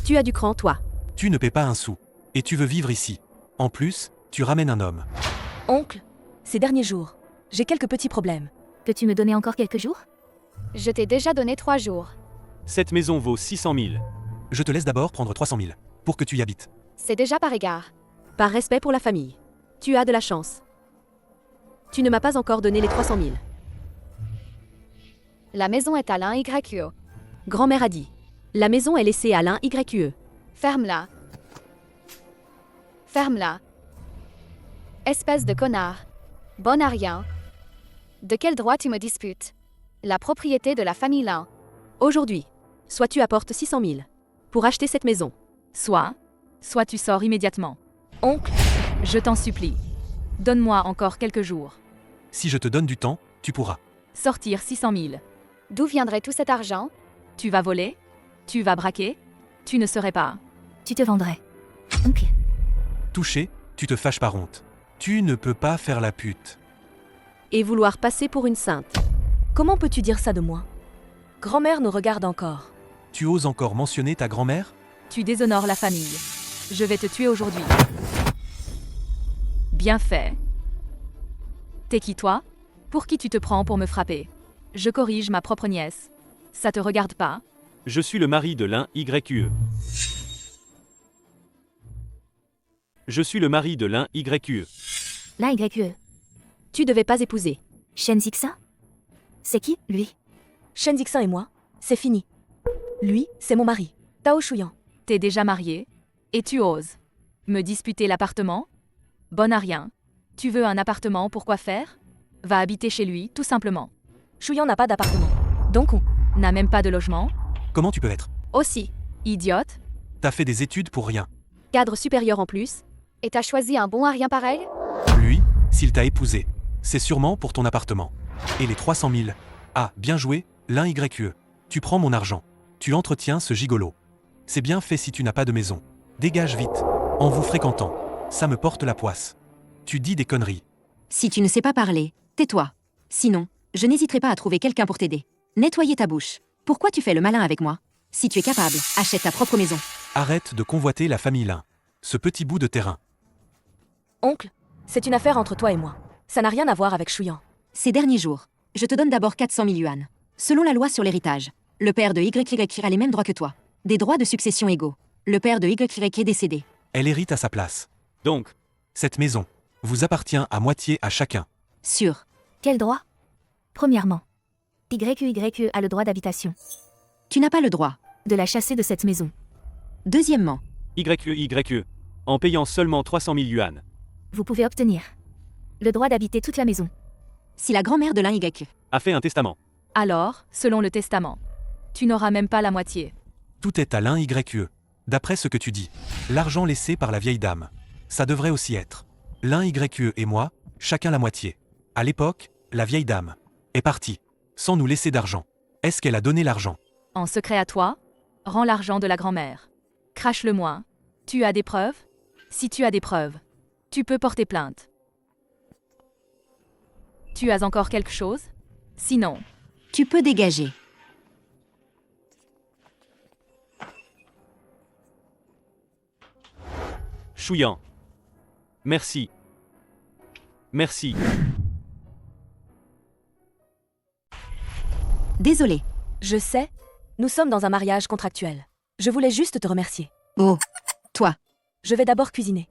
Tu as du cran, toi. Tu ne paies pas un sou. Et tu veux vivre ici. En plus, tu ramènes un homme. Oncle, ces derniers jours, j'ai quelques petits problèmes. Peux-tu me donner encore quelques jours? Je t'ai déjà donné 3 jours. Cette maison vaut 600 000. Je te laisse d'abord prendre 300 000. Pour que tu y habites. C'est déjà par égard. Par respect pour la famille. Tu as de la chance. Tu ne m'as pas encore donné les 300 000. La maison est à l'un YQE. Grand-mère a dit. La maison est laissée à l'un YQE. Ferme-la. Ferme-la. Espèce de connard. Bon à rien. De quel droit tu me disputes? La propriété de la famille Lin. Aujourd'hui, soit tu apportes 600 000 pour acheter cette maison. Soit tu sors immédiatement. Oncle, Je t'en supplie. Donne-moi encore quelques jours. Si je te donne du temps, tu pourras. Sortir 600 000. D'où viendrait tout cet argent? Tu vas voler? Tu vas braquer? Tu ne serais pas. Tu te vendrais. Oncle, Touché, tu te fâches par honte. Tu ne peux pas faire la pute. Et vouloir passer pour une sainte. comment peux-tu dire ça de moi? Grand-mère nous regarde encore. Tu oses encore mentionner ta grand-mère? Tu déshonores la famille. Je vais te tuer aujourd'hui. Bien fait. T'es qui toi? Pour qui tu te prends pour me frapper? Je corrige ma propre nièce. Ça te regarde pas? Je suis le mari de l'un YQE. Je suis le mari de l'un YQE. là YQE. Tu devais pas épouser. Shen Zixin? C'est qui, lui? Shen Zixin et moi, c'est fini. Lui, c'est mon mari, Tao Shuyan. T'es déjà marié? Et tu oses me disputer l'appartement? Bon à rien. Tu veux un appartement pour quoi faire? Va habiter chez lui, tout simplement. Shuyan n'a pas d'appartement. Donc on N'a même pas de logement? Comment tu peux être? Aussi, Idiote? T'as fait des études pour rien. cadre supérieur en plus. Et t'as choisi un bon à rien pareil? Lui, s'il t'a épousé, c'est sûrement pour ton appartement. Et les 300 000. Ah, bien joué, l'un YQE. Tu prends mon argent. Tu entretiens ce gigolo. C'est bien fait si tu n'as pas de maison. Dégage vite. En vous fréquentant. Ça me porte la poisse. Tu dis des conneries. Si tu ne sais pas parler, tais-toi. Sinon, je n'hésiterai pas à trouver quelqu'un pour t'aider. Nettoyer ta bouche. Pourquoi tu fais le malin avec moi? Si tu es capable, achète ta propre maison. Arrête de convoiter la famille Lin. Ce petit bout de terrain. Oncle, c'est une affaire entre toi et moi. Ça n'a rien à voir avec Shuyan. Ces derniers jours, je te donne d'abord 400 000 yuan. Selon la loi sur l'héritage, le père de YY a les mêmes droits que toi. Des droits de succession égaux. Le père de YY est décédé. Elle hérite à sa place. Donc, Cette maison vous appartient à moitié à chacun. Sûr. Quel droit? Premièrement, YQYE a le droit d'habitation. Tu n'as pas le droit. De la chasser de cette maison. Deuxièmement, YQE, en payant seulement 300 000 yuan. Vous pouvez obtenir le droit d'habiter toute la maison. si la grand-mère de l'un YQ A fait un testament. Alors, selon le testament, tu n'auras même pas la moitié. Tout est à l'un YQE. D'après ce que tu dis. L'argent laissé par la vieille dame. Ça devrait aussi être. L'un YQE et moi, chacun la moitié. À l'époque, la vieille dame est partie. Sans nous laisser d'argent. Est-ce qu'elle a donné l'argent? En secret à toi? Rends l'argent de la grand-mère. Crache-le-moi. Tu as des preuves? Si tu as des preuves, tu peux porter plainte. Tu as encore quelque chose? Sinon, Tu peux dégager. Shuyan. Merci. Merci. Désolé. Je sais, nous sommes dans un mariage contractuel. Je voulais juste te remercier. Oh. Toi. Je vais d'abord cuisiner.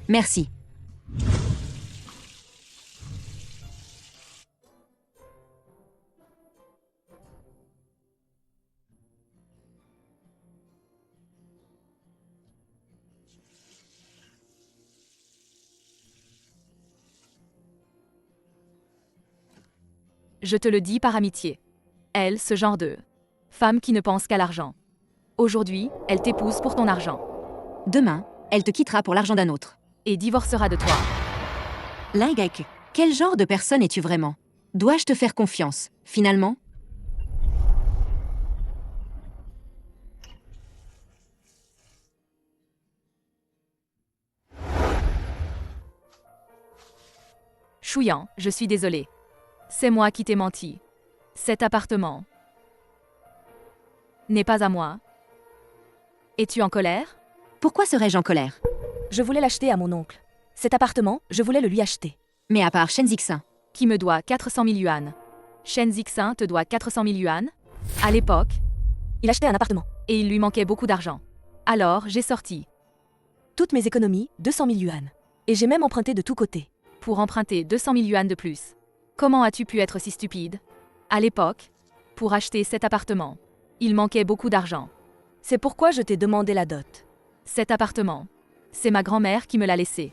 Merci. je te le dis par amitié. Elle, ce genre de femme qui ne pense qu'à l'argent. Aujourd'hui, elle t'épouse pour ton argent. Demain, elle te quittera pour l'argent d'un autre. Et divorcera de toi. L'un YQ. Quel genre de personne es-tu vraiment? Dois-je te faire confiance, finalement? Shuyan, je suis désolée. C'est moi qui t'ai menti. Cet appartement n'est pas à moi. Es-tu en colère? Pourquoi serais-je en colère? Je voulais l'acheter à mon oncle. Cet appartement, je voulais le lui acheter. Mais à part Shen Zixin. Qui me doit 400 000 yuan. Shen Zixin te doit 400 000 yuan. À l'époque, il achetait un appartement. Et il lui manquait beaucoup d'argent. Alors, j'ai sorti Toutes mes économies, 200 000 yuan. Et j'ai même emprunté de tous côtés. Pour emprunter 200 000 yuan de plus. Comment as-tu pu être si stupide? À l'époque, pour acheter cet appartement, il manquait beaucoup d'argent. C'est pourquoi je t'ai demandé la dot. Cet appartement, c'est ma grand-mère qui me l'a laissé.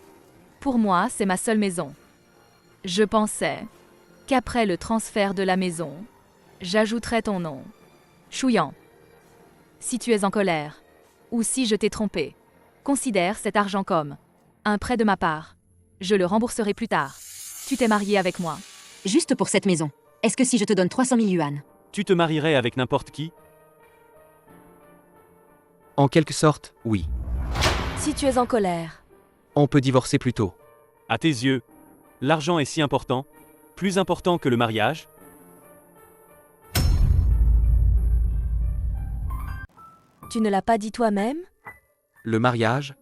Pour moi, c'est ma seule maison. Je pensais qu'après le transfert de la maison, j'ajouterais ton nom. Chouyan. Si tu es en colère, ou si je t'ai trompé, considère cet argent comme un prêt de ma part. Je le rembourserai plus tard. Tu t'es marié avec moi. Juste pour cette maison. Est-ce que si je te donne 300 000 yuan, Tu te marierais avec n'importe qui? En quelque sorte, oui. Si tu es en colère, On peut divorcer plus tôt. À tes yeux, l'argent est si important? Plus important que le mariage? tu ne l'as pas dit toi-même? Le mariage,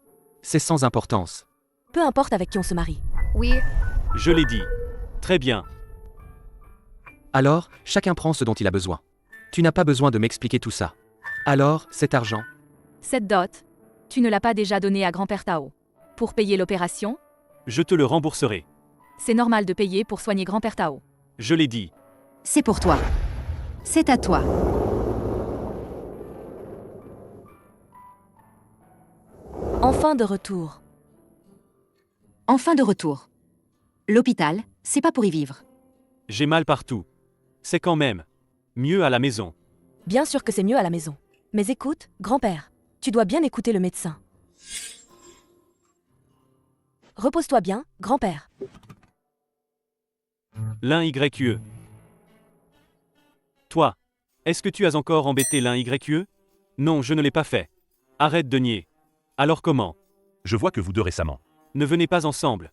c'est sans importance. Peu importe avec qui on se marie. Oui, Je l'ai dit. Très bien. Alors, chacun prend ce dont il a besoin. Tu n'as pas besoin de m'expliquer tout ça. Alors, cet argent, Cette dot, tu ne l'as pas déjà donnée à grand-père Tao. Pour payer l'opération, Je te le rembourserai. c'est normal de payer pour soigner grand-père Tao. Je l'ai dit. c'est pour toi. C'est à toi. Enfin de retour. Enfin de retour. L'hôpital, c'est pas pour y vivre. J'ai mal partout. C'est quand même mieux à la maison. Bien sûr que c'est mieux à la maison. Mais écoute, grand-père, tu dois bien écouter le médecin. Repose-toi bien, grand-père. L'un YE. Toi, est-ce que tu as encore embêté l'un YE? Non, je ne l'ai pas fait. Arrête de nier. Alors comment? Je vois que vous deux récemment. Ne venez pas ensemble.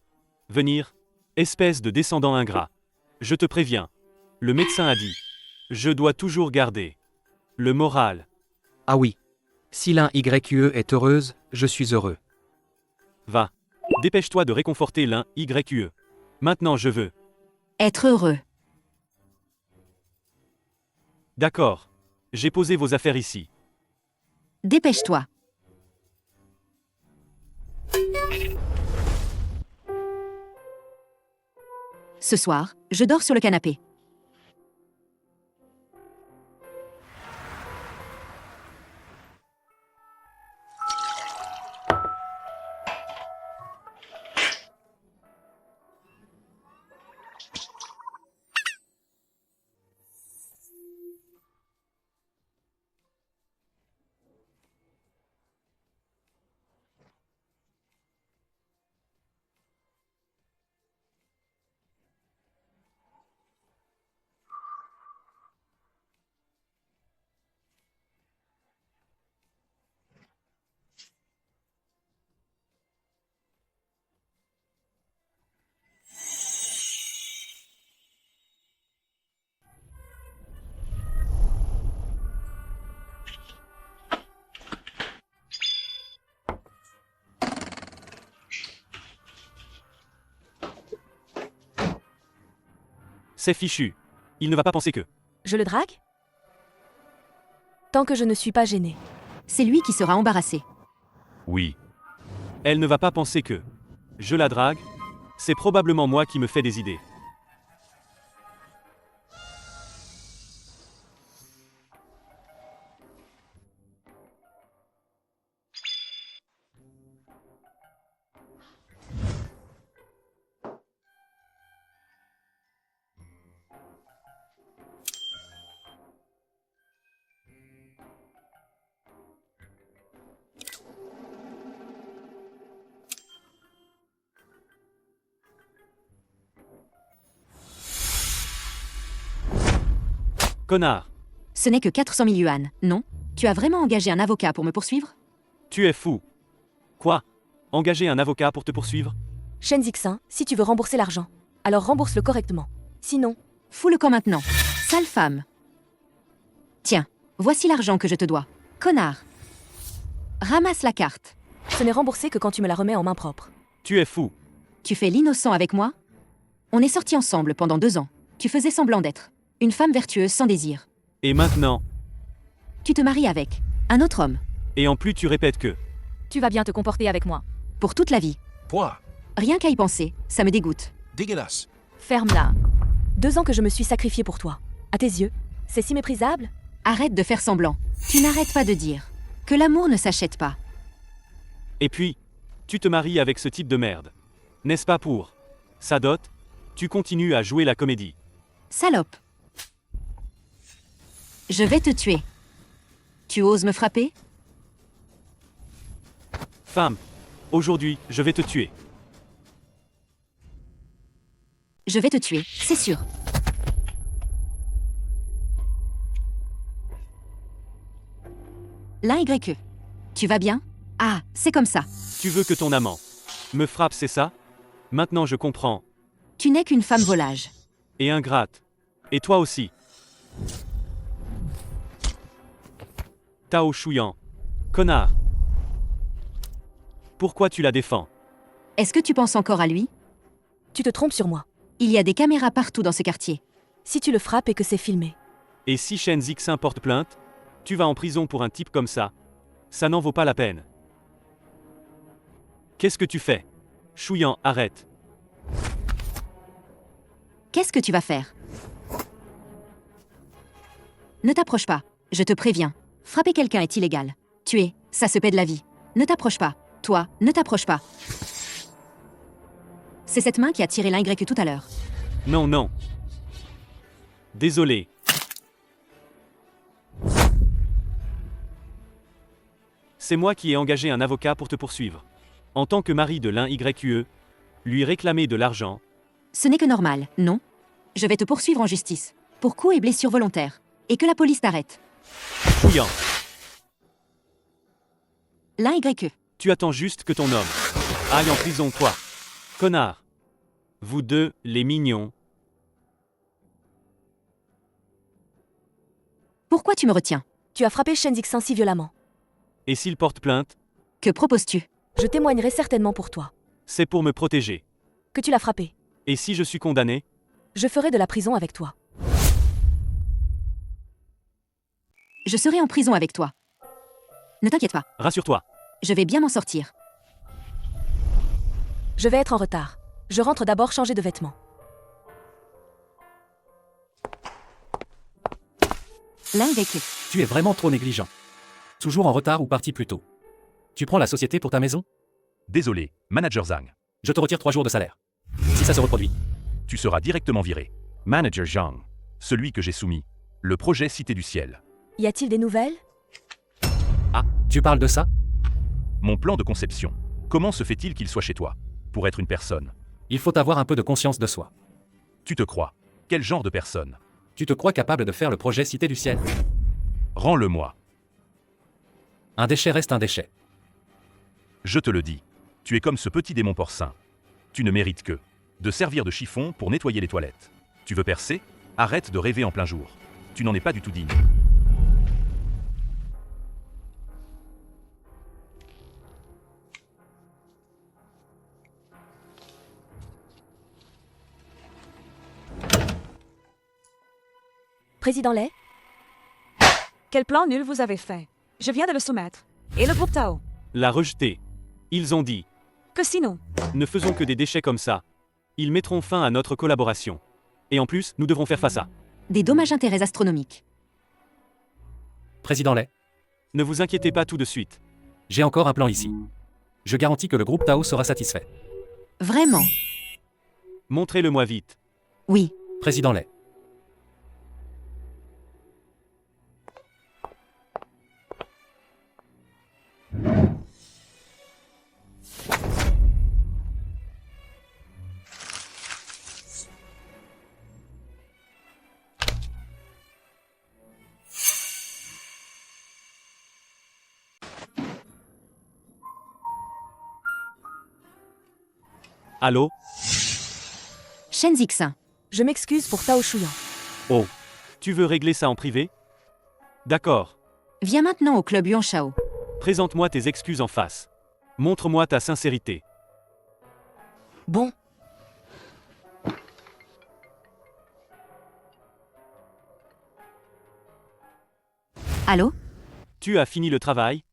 Venir? Espèce de descendant ingrat. Je te préviens. Le médecin a dit. Je dois toujours garder le moral. ah oui. Si l'un YE est heureuse, je suis heureux. Va. Dépêche-toi de réconforter l'un YE. Maintenant je veux. Être heureux. D'accord. J'ai posé vos affaires ici. Dépêche-toi. Ce soir, je dors sur le canapé. C'est fichu. Il ne va pas penser que. Je le drague? Tant que je ne suis pas gênée. C'est lui qui sera embarrassé. Oui. Elle ne va pas penser que. Je la drague? C'est probablement moi qui me fais des idées. Connard, Ce n'est que 400 000 yuan, non? Tu as vraiment engagé un avocat pour me poursuivre? tu es fou. Quoi? Engager un avocat pour te poursuivre? Shen Zixin, si tu veux rembourser l'argent, alors rembourse-le correctement. Sinon, Fous le camp maintenant. Sale femme. Tiens, voici l'argent que je te dois. Connard. Ramasse la carte. ce n'est remboursé que quand tu me la remets en main propre. Tu es fou. Tu fais l'innocent avec moi? On est sortis ensemble pendant 2 ans. Tu faisais semblant d'être une femme vertueuse sans désir. Et maintenant? Tu te maries avec un autre homme. Et en plus tu répètes que. Tu vas bien te comporter avec moi. Pour toute la vie. Quoi? Rien qu'à y penser, ça me dégoûte. Dégueulasse. Ferme-la. 2 ans que je me suis sacrifiée pour toi. À tes yeux, c'est si méprisable? Arrête de faire semblant. Tu n'arrêtes pas de dire que l'amour ne s'achète pas. Et puis, tu te maries avec ce type de merde. N'est-ce pas pour sa dot? Tu continues à jouer la comédie. Salope. Je vais te tuer. Tu oses me frapper? Femme, aujourd'hui, je vais te tuer. Je vais te tuer, c'est sûr. L'un YE. Tu vas bien? Ah, c'est comme ça. Tu veux que ton amant me frappe, c'est ça? Maintenant je comprends. Tu n'es qu'une femme volage. Et ingrate. Et toi aussi. Tao Chouyan. Connard. Pourquoi tu la défends? Est-ce que tu penses encore à lui? Tu te trompes sur moi. Il y a des caméras partout dans ce quartier. Si tu le frappes et que c'est filmé. Et si Shen Zixin porte plainte? Tu vas en prison pour un type comme ça. Ça n'en vaut pas la peine. Qu'est-ce que tu fais? Chouyan, arrête. Qu'est-ce que tu vas faire? Ne t'approche pas, je te préviens. Frapper quelqu'un est illégal. Tuer, ça se paie de la vie. Ne t'approche pas. Toi, ne t'approche pas. C'est cette main qui a tiré l'Y tout à l'heure. Non, non. Désolé. C'est moi qui ai engagé un avocat pour te poursuivre. En tant que mari de l'un YE, lui réclamer de l'argent. Ce n'est que normal, non? Je vais te poursuivre en justice. Pour coups et blessures volontaires. Et que la police t'arrête. Chouyan, L'un YE. tu attends juste que ton homme aille en prison, toi. Connard. Vous deux, les mignons. Pourquoi tu me retiens? Tu as frappé Shen Zixin si violemment. Et s'il porte plainte? Que proposes-tu? Je témoignerai certainement pour toi. C'est pour me protéger. Que tu l'as frappé. Et si je suis condamné? Je ferai de la prison avec toi. Je serai en prison avec toi. Ne t'inquiète pas. Rassure-toi. Je vais bien m'en sortir. Je vais être en retard. Je rentre d'abord changer de vêtements. L'un YE. Tu es vraiment trop négligent. Toujours en retard ou parti plus tôt. Tu prends la société pour ta maison? Désolé, manager Zhang. Je te retire 3 jours de salaire. Si ça se reproduit. Tu seras directement viré. Manager Zhang. Celui que j'ai soumis. Le projet Cité du Ciel. Y a-t-il des nouvelles? Ah, tu parles de ça? Mon plan de conception. Comment se fait-il qu'il soit chez toi? Pour être une personne. Il faut avoir un peu de conscience de soi. Tu te crois? Quel genre de personne? Tu te crois capable de faire le projet Cité du Ciel? Rends-le-moi. Un déchet reste un déchet. Je te le dis. Tu es comme ce petit démon porcin. Tu ne mérites que de servir de chiffon pour nettoyer les toilettes. Tu veux percer? Arrête de rêver en plein jour. Tu n'en es pas du tout digne. Président Lay? Quel plan nul vous avez fait? Je viens de le soumettre. Et le groupe Tao? La rejeter. Ils ont dit. Que sinon? Ne faisons que des déchets comme ça. Ils mettront fin à notre collaboration. Et en plus, nous devrons faire face à. Des dommages-intérêts astronomiques. Président Lay, Ne vous inquiétez pas tout de suite. j'ai encore un plan ici. Je garantis que le groupe Tao sera satisfait. Vraiment? Montrez-le-moi vite. Oui. Président Lay. Allô? Shen Zixin. Je m'excuse pour Tao Chouyan. Oh. Tu veux régler ça en privé? D'accord. Viens maintenant au club Yuan Shao. Présente-moi tes excuses en face. Montre-moi ta sincérité. Bon. Allô? Tu as fini le travail?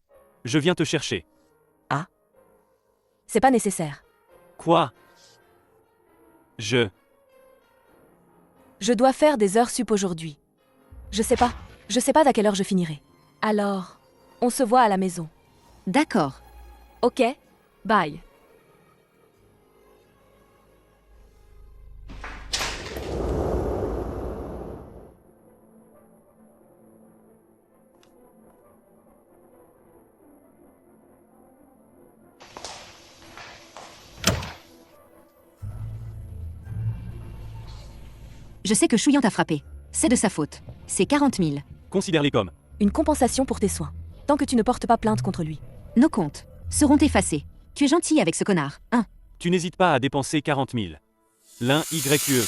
Je viens te chercher. Ah. C'est pas nécessaire. Quoi? Je dois faire des heures sup aujourd'hui. Je sais pas à quelle heure je finirai. Alors, on se voit à la maison. D'accord. Ok, bye. Je sais que Chouyan t'a frappé. C'est de sa faute. C'est 40 000. Considère-les comme. Une compensation pour tes soins. Tant que tu ne portes pas plainte contre lui. Nos comptes seront effacés. Tu es gentil avec ce connard, hein? Tu n'hésites pas à dépenser 40 000. L'un YE.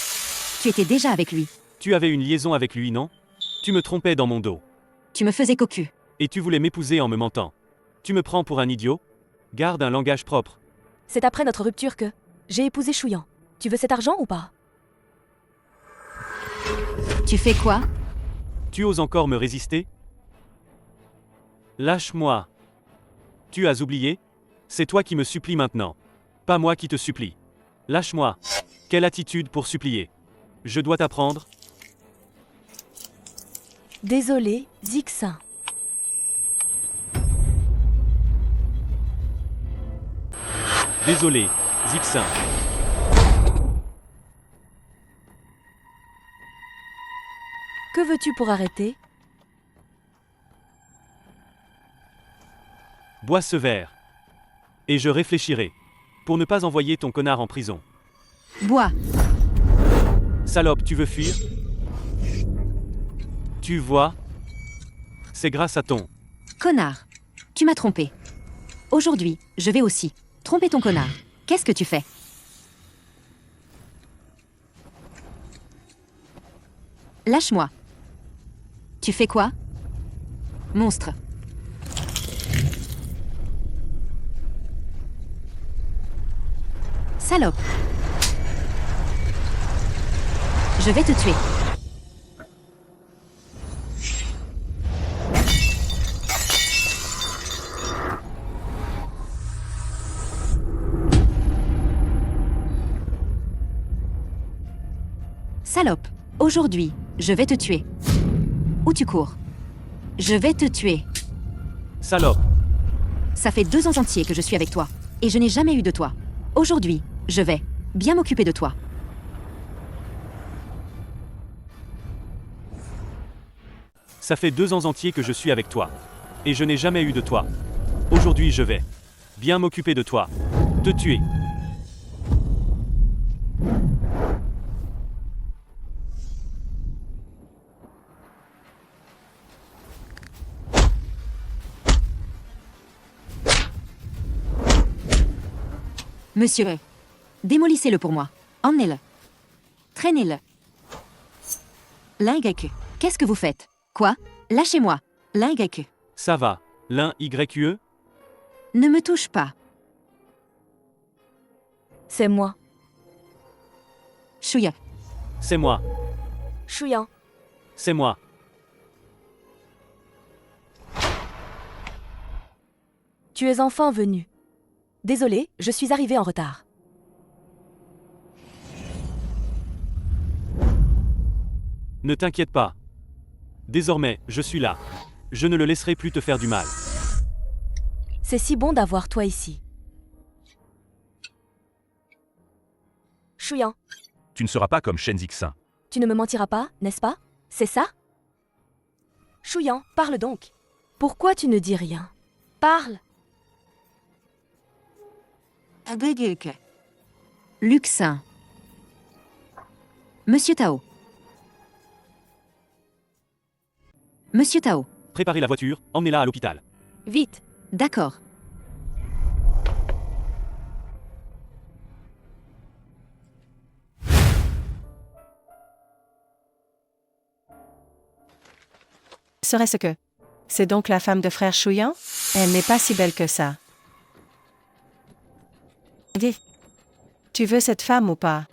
Tu étais déjà avec lui. Tu avais une liaison avec lui, non? Tu me trompais dans mon dos. Tu me faisais cocu. Et tu voulais m'épouser en me mentant. Tu me prends pour un idiot? Garde un langage propre. C'est après notre rupture que j'ai épousé Chouyan. Tu veux cet argent ou pas? Tu fais quoi? Tu oses encore me résister? Lâche-moi. Tu as oublié? C'est toi qui me supplies maintenant. Pas moi qui te supplie. Lâche-moi. Quelle attitude pour supplier? Je dois t'apprendre. Désolé, Zixin. Désolé, Zixin. Que veux-tu pour arrêter? Bois ce verre. Et je réfléchirai. Pour ne pas envoyer ton connard en prison. Bois. Salope, tu veux fuir? Tu vois? C'est grâce à ton. Connard. Tu m'as trompé. Aujourd'hui, je vais aussi tromper ton connard. Qu'est-ce que tu fais? Lâche-moi. Tu fais quoi? Monstre. Salope. Je vais te tuer. Salope. Aujourd'hui, je vais te tuer. Où tu cours? Je vais te tuer. Salope. Ça fait 2 ans entiers que je suis avec toi. Et je n'ai jamais eu de toi. Aujourd'hui, je vais bien m'occuper de toi. Ça fait 2 ans entiers que je suis avec toi. Et je n'ai jamais eu de toi. Aujourd'hui je vais bien m'occuper de toi. Te tuer. Monsieur, démolissez-le pour moi. Emmenez-le. Traînez-le. L'YE. Qu'est-ce que vous faites? Quoi? Lâchez-moi. L'YE. Ça va. L'un YE? Ne me touche pas. C'est moi. Chouya. C'est moi. Chouyan. C'est moi. Tu es enfin venu. Désolé, je suis arrivée en retard. Ne t'inquiète pas. Désormais, je suis là. Je ne le laisserai plus te faire du mal. C'est si bon d'avoir toi ici. Chouyan, Tu ne seras pas comme Shen Zixin. tu ne me mentiras pas, n'est-ce pas? C'est ça? Chouyan, parle donc. Pourquoi tu ne dis rien? Parle. Luxin. Monsieur Tao. Monsieur Tao. Préparez la voiture, emmenez-la à l'hôpital. Vite. D'accord. Serait-ce que c'est donc la femme de frère Chouyan? Elle n'est pas si belle que ça. Dis, tu veux cette femme ou pas?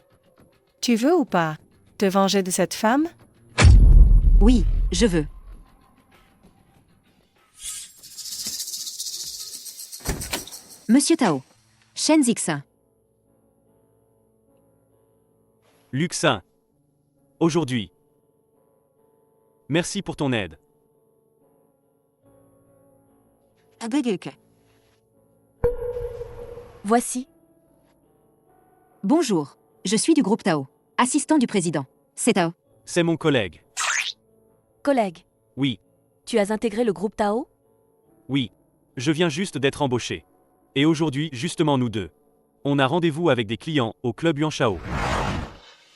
Tu veux ou pas te venger de cette femme? Oui, je veux. Monsieur Tao. Shen Zixin. Luxin. Aujourd'hui. Merci pour ton aide. Voici. Bonjour, je suis du groupe Tao, assistant du président. C'est Tao. C'est mon collègue. Collègue, Oui, tu as intégré le groupe Tao? oui. Je viens juste d'être embauché. Et aujourd'hui, justement nous deux. On a rendez-vous avec des clients au club Yuanshao.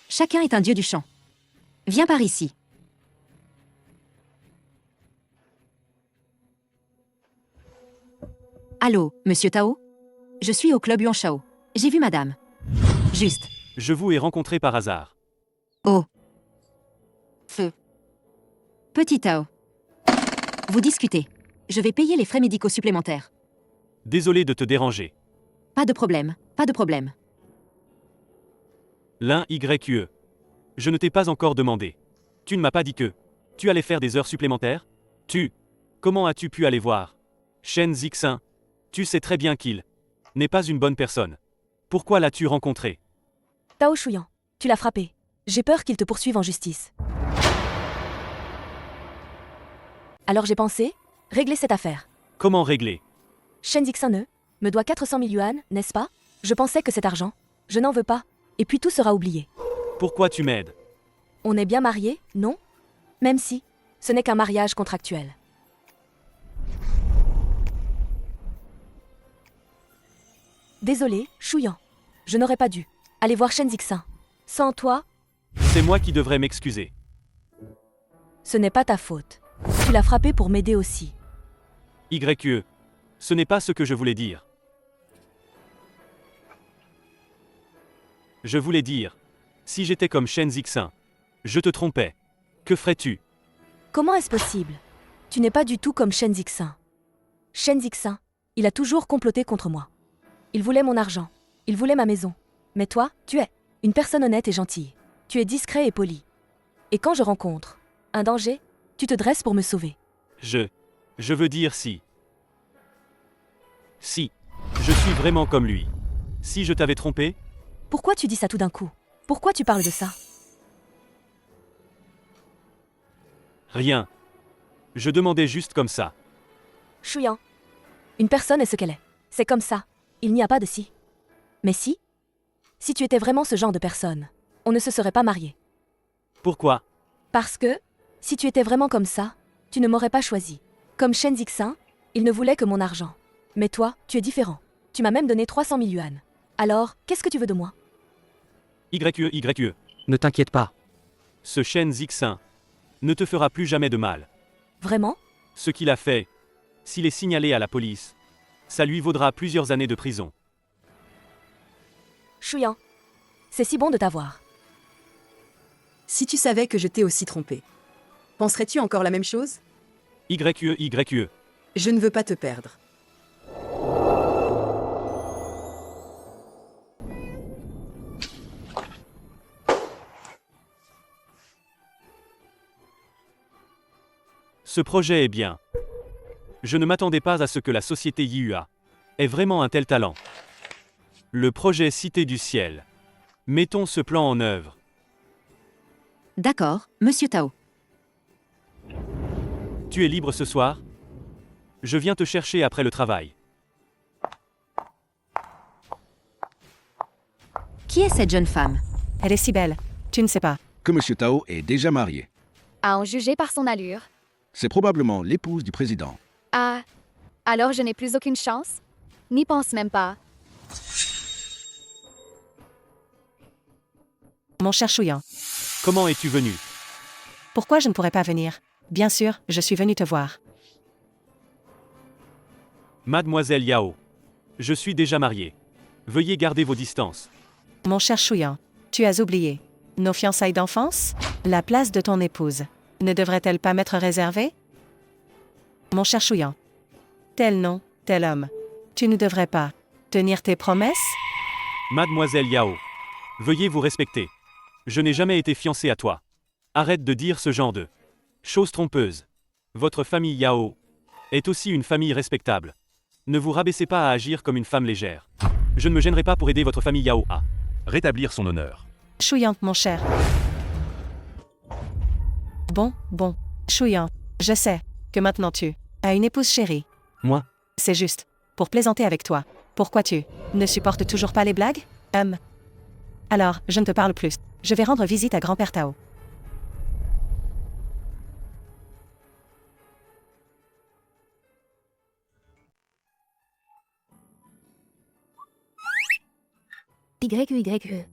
Chacun est un dieu du chant. Viens par ici. Allô, monsieur Tao? Je suis au club Yuanshao. J'ai vu madame. Juste. Je vous ai rencontré par hasard. Oh. Feu. Petit Tao. Vous discutez. Je vais payer les frais médicaux supplémentaires. Désolé de te déranger. Pas de problème, pas de problème. L'un YE. Je ne t'ai pas encore demandé. Tu ne m'as pas dit que tu allais faire des heures supplémentaires? Comment as-tu pu aller voir Shen Zixin. Tu sais très bien qu'il n'est pas une bonne personne. Pourquoi l'as-tu rencontré? Tao Shuyan, tu l'as frappé. J'ai peur qu'il te poursuive en justice. Alors j'ai pensé régler cette affaire. Comment régler? Shen Zixin me doit 400 000 yuan, n'est-ce pas? Je pensais que cet argent, je n'en veux pas. Et puis tout sera oublié. Pourquoi tu m'aides? On est bien mariés, non? Même si, ce n'est qu'un mariage contractuel. Désolé, Shuyan. Je n'aurais pas dû aller voir Shen Zixin. Sans toi, C'est moi qui devrais m'excuser. ce n'est pas ta faute. Tu l'as frappé pour m'aider aussi. YE. Ce n'est pas ce que je voulais dire. Je voulais dire, si j'étais comme Shen Zixin, je te trompais. Que ferais-tu? Comment est-ce possible? Tu n'es pas du tout comme Shen Zixin. Shen Zixin, il a toujours comploté contre moi. Il voulait mon argent. Il voulait ma maison. Mais toi, tu es une personne honnête et gentille. Tu es discret et poli. Et quand je rencontre un danger, tu te dresses pour me sauver. Je veux dire si. Si. Je suis vraiment comme lui. Si je t'avais trompé, Pourquoi tu dis ça tout d'un coup? Pourquoi tu parles de ça? rien. Je demandais juste comme ça. Shuyan. Une personne est ce qu'elle est. C'est comme ça. Il n'y a pas de si. Mais si? Si tu étais vraiment ce genre de personne, on ne se serait pas marié. Pourquoi? Parce que, si tu étais vraiment comme ça, tu ne m'aurais pas choisi. Comme Shen Zixin, il ne voulait que mon argent. Mais toi, tu es différent. Tu m'as même donné 300 000 yuan. Alors, qu'est-ce que tu veux de moi? YE. Ne t'inquiète pas. Ce Shen Zixin ne te fera plus jamais de mal. Vraiment? Ce qu'il a fait, s'il est signalé à la police, ça lui vaudra plusieurs années de prison. Shuyan. C'est si bon de t'avoir. Si tu savais que je t'ai aussi trompé, penserais-tu encore la même chose? YE. Je ne veux pas te perdre. Ce projet est bien. Je ne m'attendais pas à ce que la société YUA ait vraiment un tel talent. Le projet Cité du Ciel. Mettons ce plan en œuvre. D'accord, monsieur Tao. Tu es libre ce soir? Je viens te chercher après le travail. Qui est cette jeune femme? Elle est si belle. Tu ne sais pas. Que M. Tao est déjà marié. À en juger par son allure. C'est probablement l'épouse du président. Ah, alors je n'ai plus aucune chance? N'y pense même pas. Mon cher Shuyan. Comment es-tu venu? Pourquoi je ne pourrais pas venir? Bien sûr, je suis venu te voir. Mademoiselle Yao. Je suis déjà marié. Veuillez garder vos distances. Mon cher Shuyan, tu as oublié. Nos fiançailles d'enfance? La place de ton épouse. Ne devrait-elle pas m'être réservée? Mon cher Shuyan. Tel nom, tel homme. Tu ne devrais pas tenir tes promesses? Mademoiselle Yao. Veuillez vous respecter. Je n'ai jamais été fiancé à toi. Arrête de dire ce genre de choses trompeuses. Votre famille Yao est aussi une famille respectable. Ne vous rabaissez pas à agir comme une femme légère. Je ne me gênerai pas pour aider votre famille Yao à rétablir son honneur. Chouyan, mon cher. Bon. Chouyan, je sais que maintenant tu as une épouse chérie. Moi? C'est juste pour plaisanter avec toi. Pourquoi tu ne supportes toujours pas les blagues? Alors, je ne te parle plus. Je vais rendre visite à grand-père Tao. YE.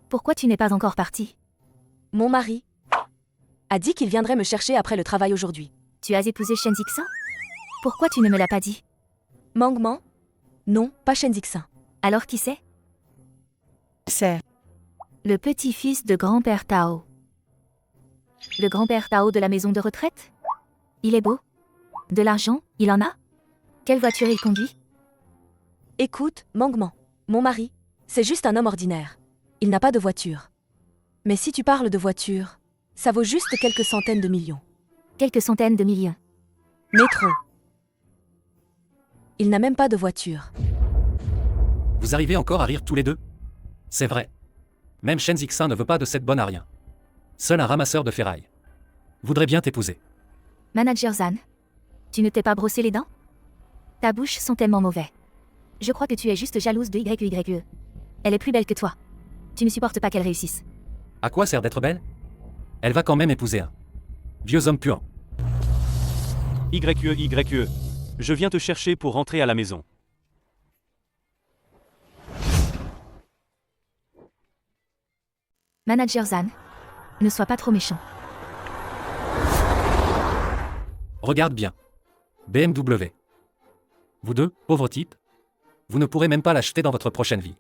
Pourquoi tu n'es pas encore parti? Mon mari a dit qu'il viendrait me chercher après le travail aujourd'hui. Tu as épousé Shen Zixin? Pourquoi tu ne me l'as pas dit? Mangman? Non, pas Shen Zixin. Alors qui c'est? C'est le petit-fils de grand-père Tao. Le grand-père Tao de la maison de retraite? Il est beau? De l'argent, il en a? Quelle voiture il conduit? Écoute, Mangman, mon mari, c'est juste un homme ordinaire. Il n'a pas de voiture. Mais si tu parles de voiture, ça vaut juste quelques centaines de millions. Quelques centaines de millions. Mais trop. Il n'a même pas de voiture. Vous arrivez encore à rire tous les deux? C'est vrai. Même Shen Zixin ne veut pas de cette bonne à rien. Seul un ramasseur de ferraille voudrait bien t'épouser. Manager Zan, tu ne t'es pas brossé les dents? Ta bouche sont tellement mauvais. Je crois que tu es juste jalouse de YE. Elle est plus belle que toi. Tu ne supportes pas qu'elle réussisse. À quoi sert d'être belle? Elle va quand même épouser un vieux homme puant. YE. Je viens te chercher pour rentrer à la maison. Manager Zan, ne sois pas trop méchant. Regarde bien. BMW. Vous deux, pauvres types, vous ne pourrez même pas l'acheter dans votre prochaine vie.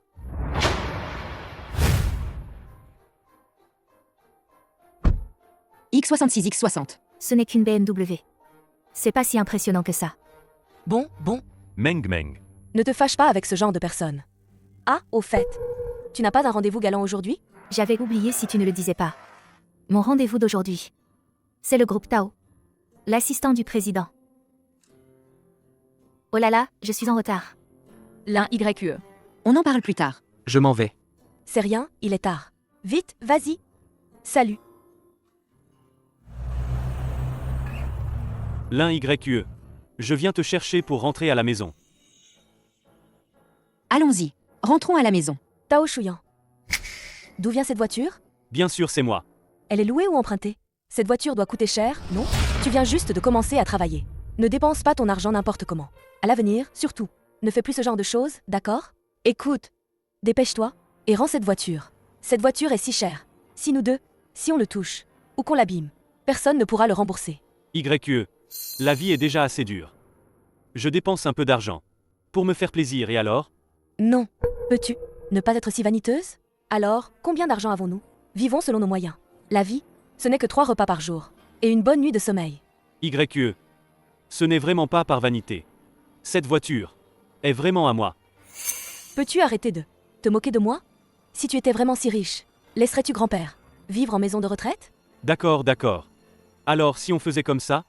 X66, X60. Ce n'est qu'une BMW. C'est pas si impressionnant que ça. Bon. Meng. Ne te fâche pas avec ce genre de personne. Ah, au fait, tu n'as pas un rendez-vous galant aujourd'hui? J'avais oublié si tu ne le disais pas. Mon rendez-vous d'aujourd'hui, c'est le groupe Tao. L'assistant du président. Oh là là, je suis en retard. L'un YE. On en parle plus tard. Je m'en vais. C'est rien, il est tard. Vite, vas-y. Salut. L'un YE. Je viens te chercher pour rentrer à la maison. Allons-y, rentrons à la maison. Tao Shuyan. D'où vient cette voiture? Bien sûr, c'est moi. Elle est louée ou empruntée? Cette voiture doit coûter cher, non? Tu viens juste de commencer à travailler. Ne dépense pas ton argent n'importe comment. À l'avenir, surtout, ne fais plus ce genre de choses, d'accord? Écoute, dépêche-toi et rends cette voiture. Cette voiture est si chère. Si nous deux, si on le touche, ou qu'on l'abîme, personne ne pourra le rembourser. YE. La vie est déjà assez dure. Je dépense un peu d'argent. Pour me faire plaisir et alors? Non. Peux-tu ne pas être si vaniteuse? Alors, combien d'argent avons-nous? Vivons selon nos moyens. La vie, ce n'est que 3 repas par jour. Et une bonne nuit de sommeil. YE. Ce n'est vraiment pas par vanité. Cette voiture est vraiment à moi. Peux-tu arrêter de te moquer de moi? Si tu étais vraiment si riche, laisserais-tu grand-père vivre en maison de retraite? D'accord. Alors si on faisait comme ça,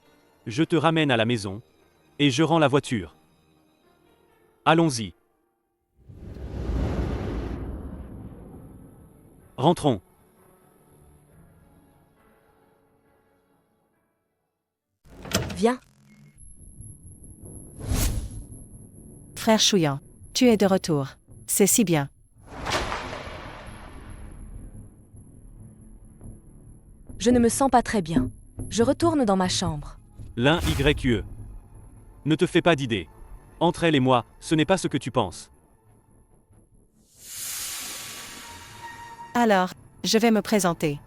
je te ramène à la maison et je rends la voiture. Allons-y. Rentrons. Viens. Frère Chouyan, tu es de retour. C'est si bien. Je ne me sens pas très bien. Je retourne dans ma chambre. L'un YE. Ne te fais pas d'idée. Entre elle et moi, ce n'est pas ce que tu penses. Alors, je vais me présenter.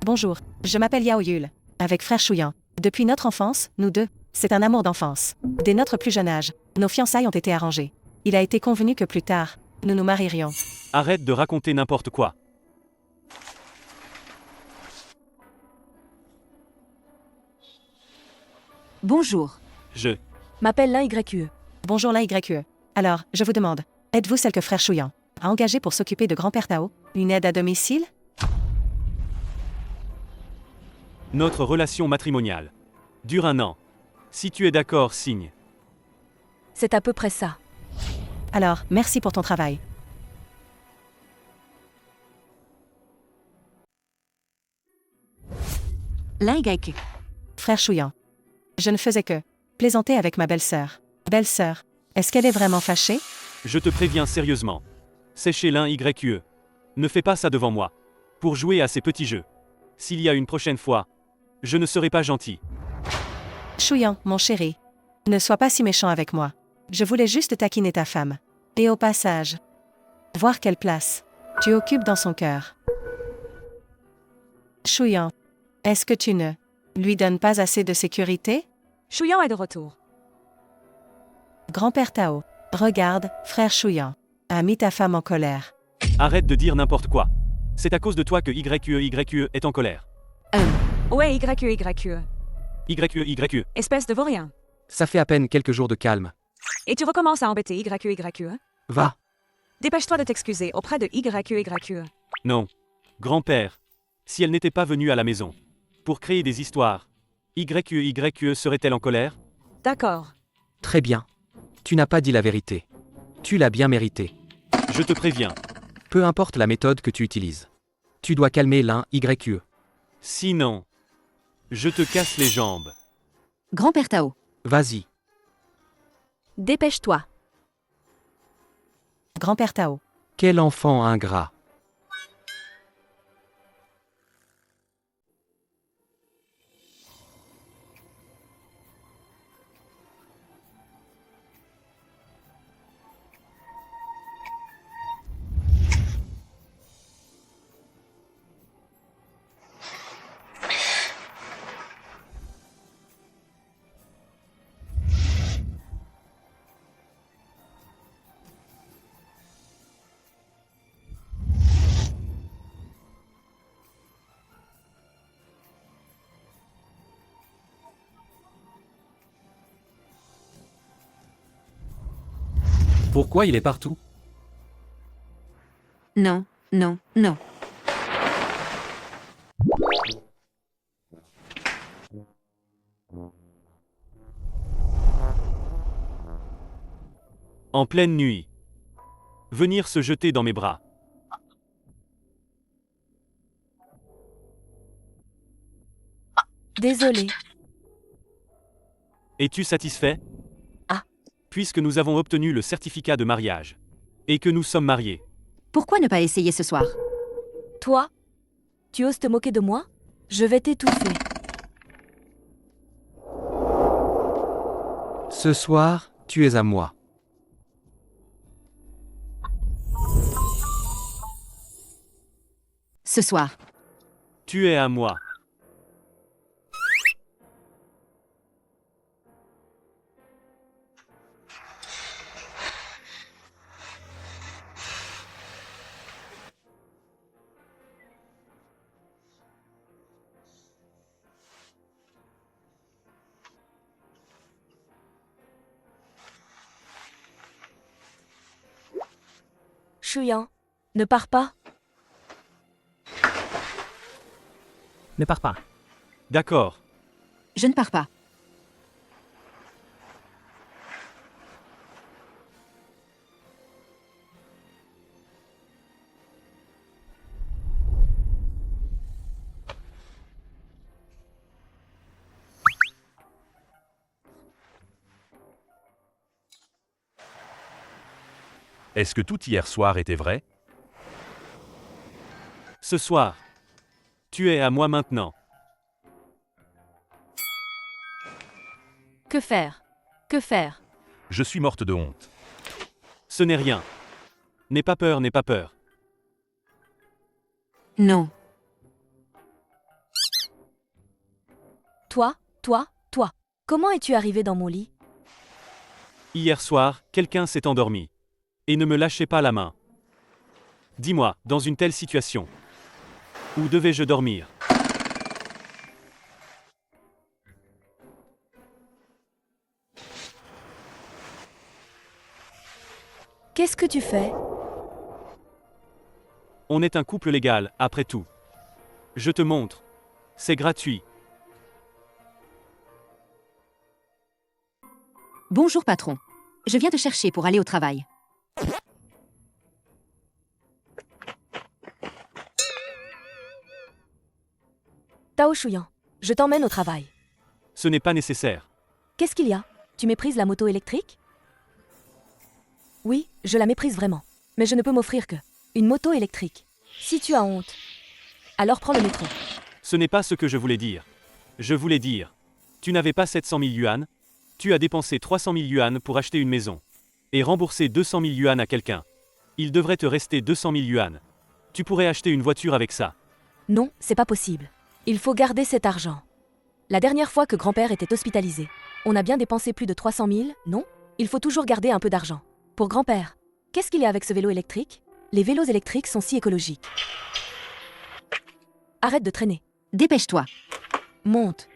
Bonjour, je m'appelle Yao Yul, avec frère Chouyan. Depuis notre enfance, nous deux, c'est un amour d'enfance. Dès notre plus jeune âge, nos fiançailles ont été arrangées. Il a été convenu que plus tard, nous nous marierions. Arrête de raconter n'importe quoi. Bonjour. Je m'appelle l'un YE. Bonjour la YE. Alors, je vous demande, êtes-vous celle que frère Chouyan a engagée pour s'occuper de grand-père Tao? Une aide à domicile? Notre relation matrimoniale dure 1 an. Si tu es d'accord, signe. C'est à peu près ça. Alors, merci pour ton travail. L'un YQ. Frère Chouillant. Je ne faisais que plaisanter avec ma belle-sœur. Belle-sœur, est-ce qu'elle est vraiment fâchée? Je te préviens sérieusement. C'est chez l'un YQE. Ne fais pas ça devant moi. Pour jouer à ces petits jeux. S'il y a une prochaine fois, je ne serai pas gentil. Chouillant, mon chéri. Ne sois pas si méchant avec moi. Je voulais juste taquiner ta femme. Et au passage, voir quelle place tu occupes dans son cœur. Chouillant, est-ce que tu ne lui donnes pas assez de sécurité? Chouillant est de retour. Grand-père Tao, regarde, frère Chouillant, a mis ta femme en colère. Arrête de dire n'importe quoi. C'est à cause de toi que YQE est en colère. Ouais, YQE. YQE. Espèce de vaurien. Ça fait à peine quelques jours de calme. Et tu recommences à embêter YQE. Va. Dépêche-toi de t'excuser auprès de YQE. Non. Grand-père. Si elle n'était pas venue à la maison pour créer des histoires, YQE serait-elle en colère? D'accord. Très bien. Tu n'as pas dit la vérité. Tu l'as bien mérité. Je te préviens. Peu importe la méthode que tu utilises. Tu dois calmer l'un YQE. Sinon, je te casse les jambes. Grand-père Tao. Vas-y. Dépêche-toi. Grand-père Tao. Quel enfant ingrat. Pourquoi il est partout? Non. En pleine nuit. Venir se jeter dans mes bras. Désolé. Es-tu satisfait? Ah. Puisque nous avons obtenu le certificat de mariage. Et que nous sommes mariés. Pourquoi ne pas essayer ce soir? Toi? Tu oses te moquer de moi? Je vais t'étouffer. Ce soir, tu es à moi. Ce soir. Tu es à moi. Chouillant, ne pars pas. Ne pars pas. D'accord. Je ne pars pas. Est-ce que tout hier soir était vrai? Ce soir. Tu es à moi maintenant. Que faire? Que faire? Je suis morte de honte. Ce n'est rien. N'aie pas peur, n'aie pas peur. Non. Toi. Comment es-tu arrivé dans mon lit? Hier soir, quelqu'un s'est endormi. Et ne me lâchez pas la main. Dis-moi, dans une telle situation, où devais-je dormir? Qu'est-ce que tu fais? On est un couple légal, après tout. Je te montre. C'est gratuit. Bonjour patron. Je viens te chercher pour aller au travail. Tao Shuyan, je t'emmène au travail. Ce n'est pas nécessaire. Qu'est-ce qu'il y a? Tu méprises la moto électrique? Oui, je la méprise vraiment. Mais je ne peux m'offrir que une moto électrique. Si tu as honte, alors prends le métro. Ce n'est pas ce que je voulais dire. Je voulais dire, tu n'avais pas 700 000 yuan, tu as dépensé 300 000 yuan pour acheter une maison. Et rembourser 200 000 yuan à quelqu'un. Il devrait te rester 200 000 yuan. Tu pourrais acheter une voiture avec ça. Non, c'est pas possible. Il faut garder cet argent. La dernière fois que grand-père était hospitalisé, on a bien dépensé plus de 300 000, non? Il faut toujours garder un peu d'argent. Pour grand-père, qu'est-ce qu'il y a avec ce vélo électrique? Les vélos électriques sont si écologiques. Arrête de traîner. Dépêche-toi. Monte.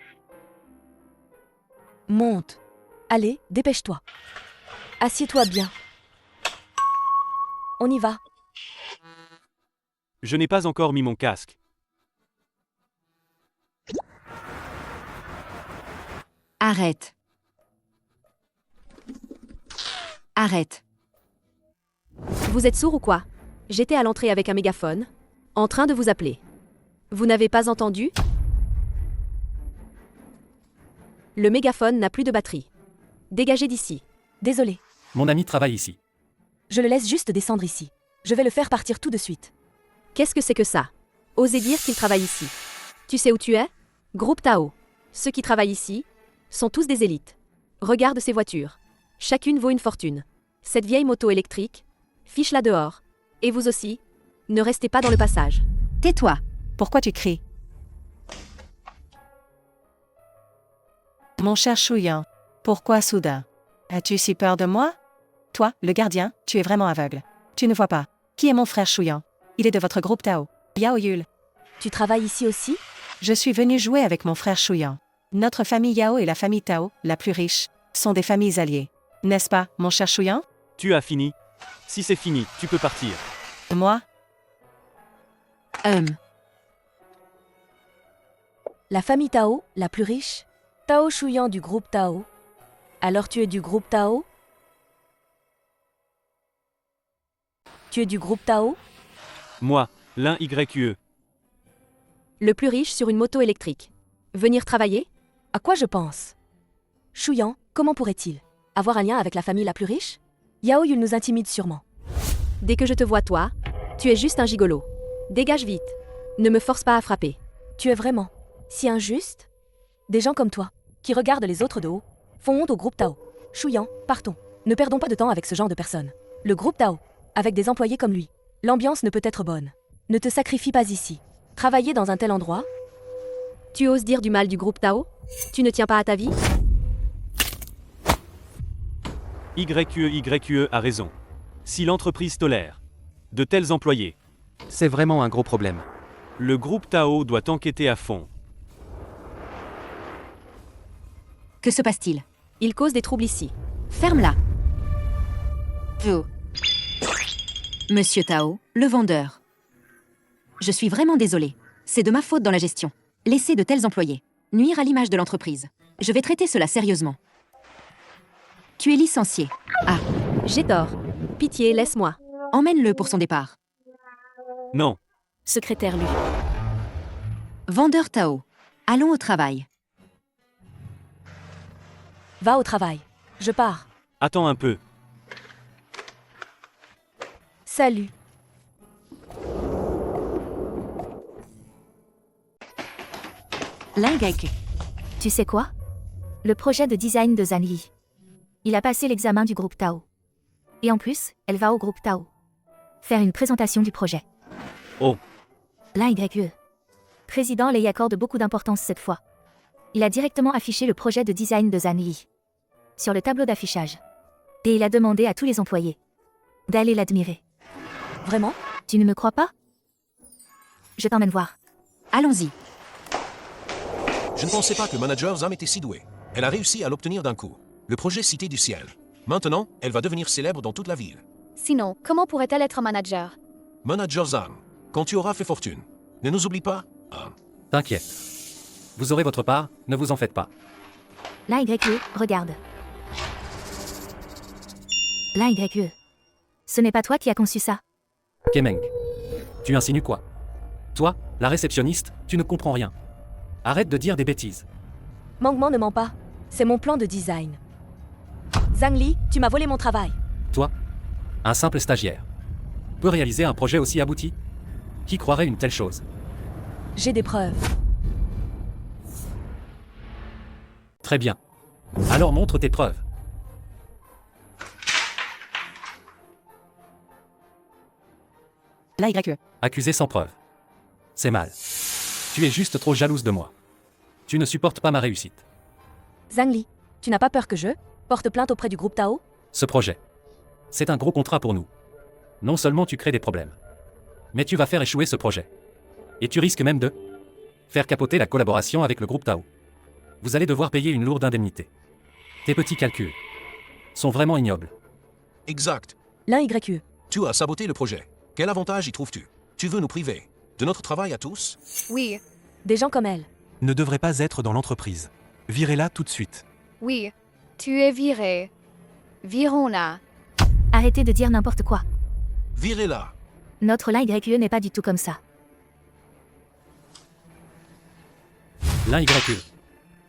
Monte. Allez, dépêche-toi. Assieds-toi bien. On y va. Je n'ai pas encore mis mon casque. Arrête. Arrête. Vous êtes sourd ou quoi? J'étais à l'entrée avec un mégaphone, en train de vous appeler. Vous n'avez pas entendu? Le mégaphone n'a plus de batterie. Dégagez d'ici. Désolé. Mon ami travaille ici. Je le laisse juste descendre ici. Je vais le faire partir tout de suite. Qu'est-ce que c'est que ça? Osez dire qu'il travaille ici. Tu sais où tu es? Groupe Tao. Ceux qui travaillent ici sont tous des élites. Regarde ces voitures. Chacune vaut une fortune. Cette vieille moto électrique, fiche-la dehors. Et vous aussi, ne restez pas dans le passage. Tais-toi. Pourquoi tu cries? Mon cher Shuyan, pourquoi soudain? As-tu si peur de moi? Toi, le gardien, tu es vraiment aveugle. Tu ne vois pas. Qui est mon frère Shuyan? Il est de votre groupe Tao. Yao Yul. Tu travailles ici aussi? Je suis venu jouer avec mon frère Shuyan. Notre famille Yao et la famille Tao, la plus riche, sont des familles alliées. N'est-ce pas, mon cher Shuyan? Tu as fini? Si c'est fini, tu peux partir. Moi? La famille Tao, la plus riche? Tao Shuyan du groupe Tao. Alors tu es du groupe Tao? Tu es du groupe Tao? Moi, l'un YQE. Le plus riche sur une moto électrique. Venir travailler? À quoi je pense? Shuyan, comment pourrait-il avoir un lien avec la famille la plus riche? Yao Yul nous intimide sûrement. Dès que je te vois toi, tu es juste un gigolo. Dégage vite. Ne me force pas à frapper. Tu es vraiment si injuste? Des gens comme toi, qui regardent les autres de haut, font honte au groupe Tao. Shuyan, partons. Ne perdons pas de temps avec ce genre de personnes. Le groupe Tao, avec des employés comme lui, l'ambiance ne peut être bonne. Ne te sacrifie pas ici. Travailler dans un tel endroit? Tu oses dire du mal du groupe Tao? Tu ne tiens pas à ta vie? YQE a raison. Si l'entreprise tolère de tels employés, c'est vraiment un gros problème. Le groupe Tao doit enquêter à fond. Que se passe-t-il? Il cause des troubles ici. Ferme-la. Oh. Monsieur Tao, le vendeur. Je suis vraiment désolé. C'est de ma faute dans la gestion. Laisser de tels employés nuire à l'image de l'entreprise. Je vais traiter cela sérieusement. Tu es licencié. Ah. J'ai tort. Pitié, laisse-moi. Emmène-le pour son départ. Non. Secrétaire lui. Vendeur Tao. Allons au travail. Va au travail. Je pars. Attends un peu. Salut. L'ingec. Tu sais quoi? Le projet de design de Zan Yi. Il a passé l'examen du groupe Tao. Et en plus, elle va au groupe Tao faire une présentation du projet. Oh. L'YE. Président Lei accorde beaucoup d'importance cette fois. Il a directement affiché le projet de design de Zan Yi sur le tableau d'affichage. Et il a demandé à tous les employés d'aller l'admirer. Vraiment? Tu ne me crois pas? Je t'emmène voir. Allons-y. Je ne pensais pas que Manager Zam était si douée. Elle a réussi à l'obtenir d'un coup. Le projet Cité du Ciel. Maintenant, elle va devenir célèbre dans toute la ville. Sinon, comment pourrait-elle être manager? Manager Zam, quand tu auras fait fortune, ne nous oublie pas. T'inquiète. Vous aurez votre part, ne vous en faites pas. L'YE, regarde. L'YE. Ce n'est pas toi qui as conçu ça. Kemeng. Tu insinues quoi? Toi, la réceptionniste, tu ne comprends rien. Arrête de dire des bêtises. Mangman ne ment pas. C'est mon plan de design. Zhang Li, tu m'as volé mon travail. Toi, un simple stagiaire, peut réaliser un projet aussi abouti? Qui croirait une telle chose? J'ai des preuves. Très bien. Alors montre tes preuves. La YE. Accusé sans preuve. C'est mal. Tu es juste trop jalouse de moi. Tu ne supportes pas ma réussite. Zhang Li, tu n'as pas peur que je porte plainte auprès du groupe Tao? Ce projet, c'est un gros contrat pour nous. Non seulement tu crées des problèmes, mais tu vas faire échouer ce projet. Et tu risques même de faire capoter la collaboration avec le groupe Tao. Vous allez devoir payer une lourde indemnité. Tes petits calculs sont vraiment ignobles. Exact. L'un YE. Tu as saboté le projet. Quel avantage y trouves-tu? Tu veux nous priver de notre travail à tous? Oui, Des gens comme elle. Ne devrait pas être dans l'entreprise. Virez-la tout de suite. oui. Tu es viré. Virons-la. Arrêtez de dire n'importe quoi. Virez-la. Notre Lin YE n'est pas du tout comme ça. L'un YE.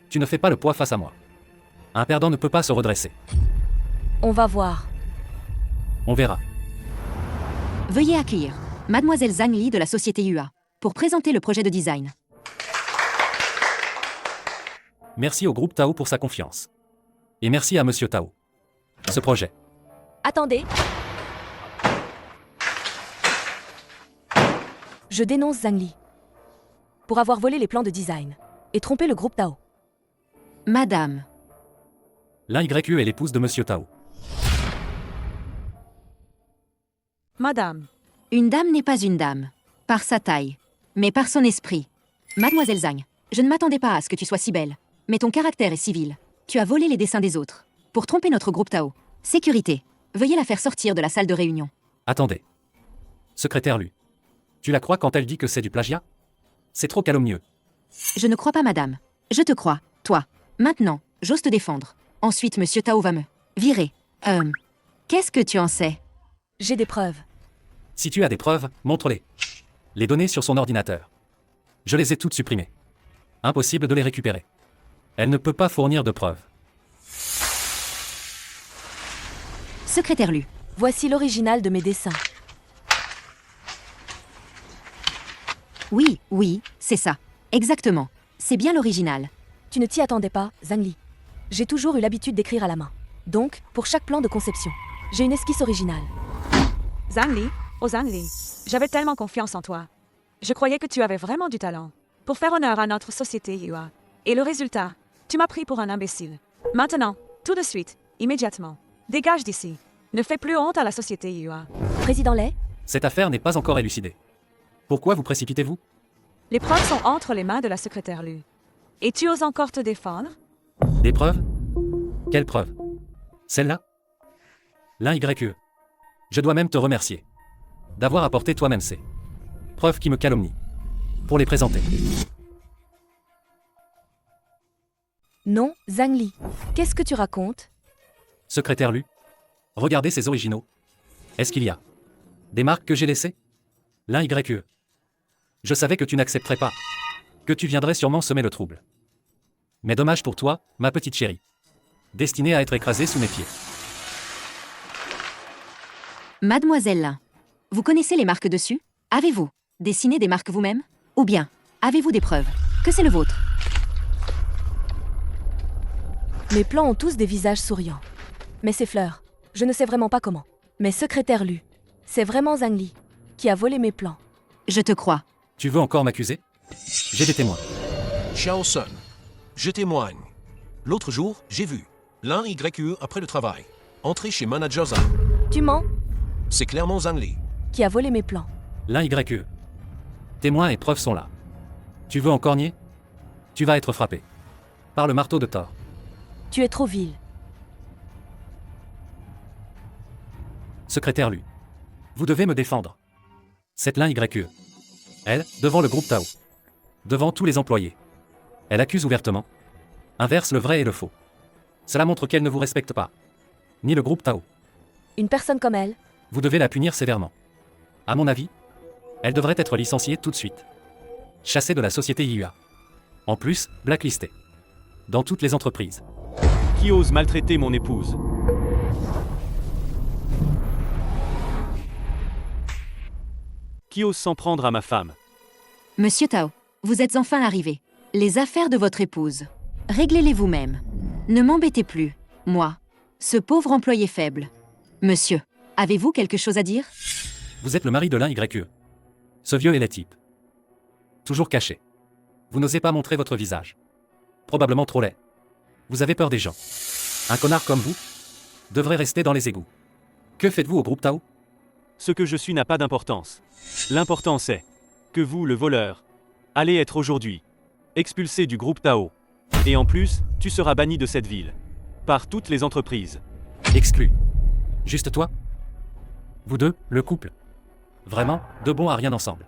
Tu ne fais pas le poids face à moi. Un perdant ne peut pas se redresser. On va voir. On verra. Veuillez accueillir Mademoiselle Zhang Li de la société UA pour présenter le projet de design. Merci au groupe Tao pour sa confiance. Et merci à Monsieur Tao. Ce projet. Attendez. Je dénonce Zhang Li pour avoir volé les plans de design et trompé le groupe Tao. Madame, L'un YE est l'épouse de Monsieur Tao. Madame, une dame n'est pas une dame, par sa taille, mais par son esprit. Mademoiselle Zhang, je ne m'attendais pas à ce que tu sois si belle, mais ton caractère est civil. Tu as volé les dessins des autres pour tromper notre groupe Tao. Sécurité, veuillez la faire sortir de la salle de réunion. Attendez. Secrétaire Lu. Tu la crois quand elle dit que c'est du plagiat? C'est trop calomnieux. Je ne crois pas, madame. Je te crois, toi. Maintenant, j'ose te défendre. Ensuite, Monsieur Tao va me virer. Qu'est-ce que tu en sais? J'ai des preuves. Si tu as des preuves, montre-les. Les données sur son ordinateur. Je les ai toutes supprimées. Impossible de les récupérer. Elle ne peut pas fournir de preuves. Secrétaire Lu. Voici l'original de mes dessins. Oui, oui, c'est ça. Exactement. C'est bien l'original. Tu ne t'y attendais pas, Zhang Li. J'ai toujours eu l'habitude d'écrire à la main. Donc, pour chaque plan de conception, j'ai une esquisse originale. Zhang Li, oh Zhang Li, j'avais tellement confiance en toi. Je croyais que tu avais vraiment du talent pour faire honneur à notre société UA. Et le résultat, tu m'as pris pour un imbécile. Maintenant, tout de suite, immédiatement, dégage d'ici. Ne fais plus honte à la société UA. Président Lay, Cette affaire n'est pas encore élucidée. Pourquoi vous précipitez-vous? Les preuves sont entre les mains de la secrétaire Lu. Et tu oses encore te défendre? Des preuves? Quelles preuves? Celle-là? L'un YE. Je dois même te remercier d'avoir apporté toi-même ces preuves qui me calomnient pour les présenter. non, Zhang Li. Qu'est-ce que tu racontes? Secrétaire Lu, regardez ces originaux. Est-ce qu'il y a des marques que j'ai laissées? L'un YE. Je savais que tu n'accepterais pas, que tu viendrais sûrement semer le trouble. Mais dommage pour toi, ma petite chérie. Destinée à être écrasée sous mes pieds. Mademoiselle Lin, vous connaissez les marques dessus? Avez-vous dessiné des marques vous-même? Ou bien, avez-vous des preuves que c'est le vôtre? Mes plans ont tous des visages souriants. Mais ces fleurs, je ne sais vraiment pas comment. Mais secrétaire Lu, c'est vraiment Zhang Li qui a volé mes plans. Je te crois. Tu veux encore m'accuser? J'ai des témoins. Xiao Sun, je témoigne. L'autre jour, j'ai vu l'un YE après le travail entrer chez Manager Zhang. Tu mens? C'est clairement Zhang Li. Qui a volé mes plans. L'un YE. Témoins et preuves sont là. Tu veux encore nier? Tu vas être frappé par le marteau de Thor. Tu es trop vil. Secrétaire Lu. Vous devez me défendre. Cette l'un YE. Elle, devant le groupe Tao. Devant tous les employés. Elle accuse ouvertement. Inverse le vrai et le faux. Cela montre qu'elle ne vous respecte pas. Ni le groupe Tao. Une personne comme elle Vous devez la punir sévèrement. À mon avis, elle devrait être licenciée tout de suite. Chassée de la société IUA. En plus, blacklistée. Dans toutes les entreprises. Qui ose maltraiter mon épouse? Qui ose s'en prendre à ma femme? Monsieur Tao, vous êtes enfin arrivé. Les affaires de votre épouse. Réglez-les vous-même. Ne m'embêtez plus, moi, ce pauvre employé faible. Monsieur, avez-vous quelque chose à dire? Vous êtes le mari de l'un YE. Ce vieux est laid type. Toujours caché. Vous n'osez pas montrer votre visage. Probablement trop laid. Vous avez peur des gens. Un connard comme vous devrait rester dans les égouts. Que faites-vous au groupe Tao? Ce que je suis n'a pas d'importance. L'important c'est que vous, le voleur, allez être aujourd'hui expulsé du groupe Tao. Et en plus, tu seras banni de cette ville. Par toutes les entreprises. Exclu. Juste toi? Vous deux, le couple. Vraiment, deux bons à rien ensemble.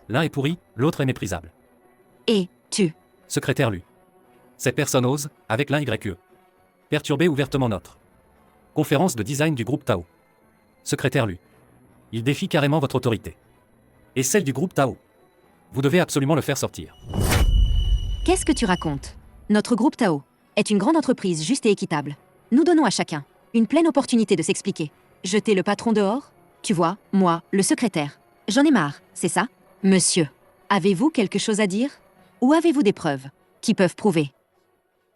L'un est pourri, l'autre est méprisable. Et, tu? Secrétaire lui. Cette personne ose, avec l'un YE. Perturber ouvertement notre conférence de design du groupe Tao. Secrétaire lui. Il défie carrément votre autorité. Et celle du groupe Tao. Vous devez absolument le faire sortir. Qu'est-ce que tu racontes? Notre groupe Tao est une grande entreprise juste et équitable. Nous donnons à chacun une pleine opportunité de s'expliquer. Jeter le patron dehors? Tu vois, moi, le secrétaire. J'en ai marre, c'est ça? Monsieur, avez-vous quelque chose à dire? Ou avez-vous des preuves qui peuvent prouver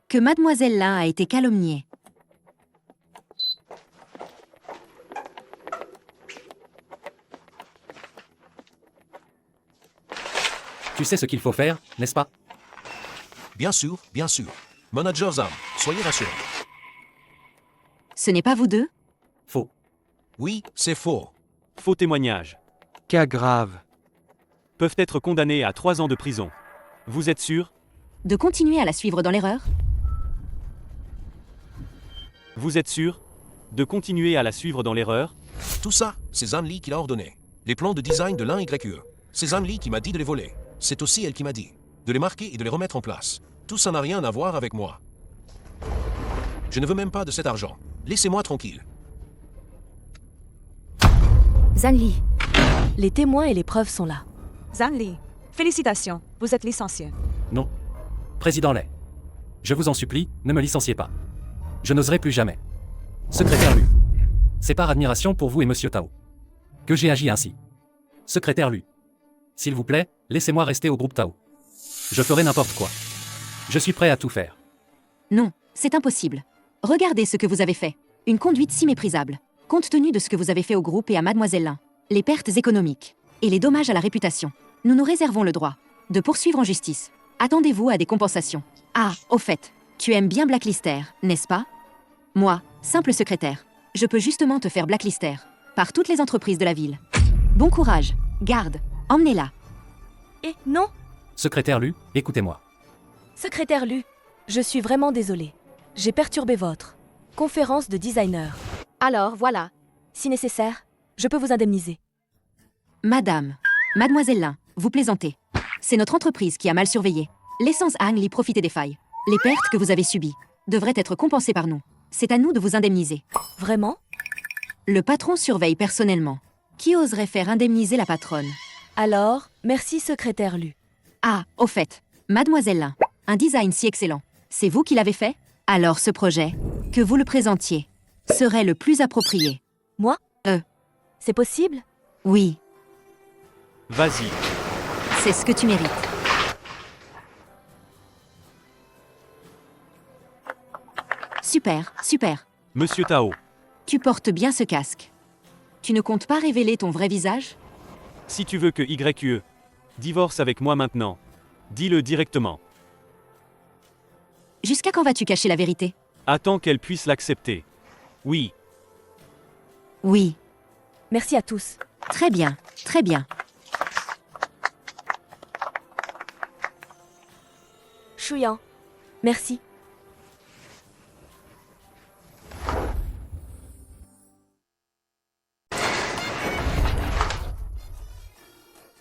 que Mademoiselle Lin a été calomniée? Tu sais ce qu'il faut faire, n'est-ce pas? Bien sûr, bien sûr. Manager Zam, soyez rassurés. Ce n'est pas vous deux? Faux. Oui, c'est faux. Faux témoignage. Cas grave. Peuvent être condamnés à 3 ans de prison. Vous êtes sûr? De continuer à la suivre dans l'erreur? Vous êtes sûr de continuer à la suivre dans l'erreur? Tout ça, c'est Zan Li qui l'a ordonné. Les plans de design de l'un YE. C'est Zan Li qui m'a dit de les voler. C'est aussi elle qui m'a dit de les marquer et de les remettre en place. Tout ça n'a rien à voir avec moi. Je ne veux même pas de cet argent. Laissez-moi tranquille. Zanli. Les témoins et les preuves sont là. Zanli, félicitations, vous êtes licencié. Non. Président Lay. Je vous en supplie, ne me licenciez pas. Je n'oserai plus jamais. Secrétaire Lu. C'est par admiration pour vous et Monsieur Tao que j'ai agi ainsi. Secrétaire Lu. S'il vous plaît, laissez-moi rester au groupe Tao. Je ferai n'importe quoi. Je suis prêt à tout faire. Non, c'est impossible. Regardez ce que vous avez fait. Une conduite si méprisable. Compte tenu de ce que vous avez fait au groupe et à Mademoiselle Lin, les pertes économiques et les dommages à la réputation, nous nous réservons le droit de poursuivre en justice. Attendez-vous à des compensations. Ah, au fait, tu aimes bien blacklister, n'est-ce pas? Moi, simple secrétaire, je peux justement te faire blacklister par toutes les entreprises de la ville. Bon courage, garde, emmenez-la. Eh, non! Secrétaire Lu, écoutez-moi. Secrétaire Lu, je suis vraiment désolée. J'ai perturbé votre conférence de designer. Alors, voilà. Si nécessaire, je peux vous indemniser. Madame, Mademoiselle Lin, vous plaisantez. C'est notre entreprise qui a mal surveillé. Laissons Ang Li profiter des failles. Les pertes que vous avez subies devraient être compensées par nous. C'est à nous de vous indemniser. Vraiment? Le patron surveille personnellement. Qui oserait faire indemniser la patronne? Alors, merci secrétaire Lu. Ah, au fait, Mademoiselle Lin, un design si excellent. C'est vous qui l'avez fait? Alors ce projet, que vous le présentiez, serait le plus approprié. Moi? C'est possible? Oui, Vas-y. c'est ce que tu mérites. Super, super. Monsieur Tao, Tu portes bien ce casque. Tu ne comptes pas révéler ton vrai visage? si tu veux que YE divorce avec moi maintenant, dis-le directement. Jusqu'à quand vas-tu cacher la vérité? Attends qu'elle puisse l'accepter. Oui, Oui, Merci à tous. très bien, très bien. Chouyan. Merci.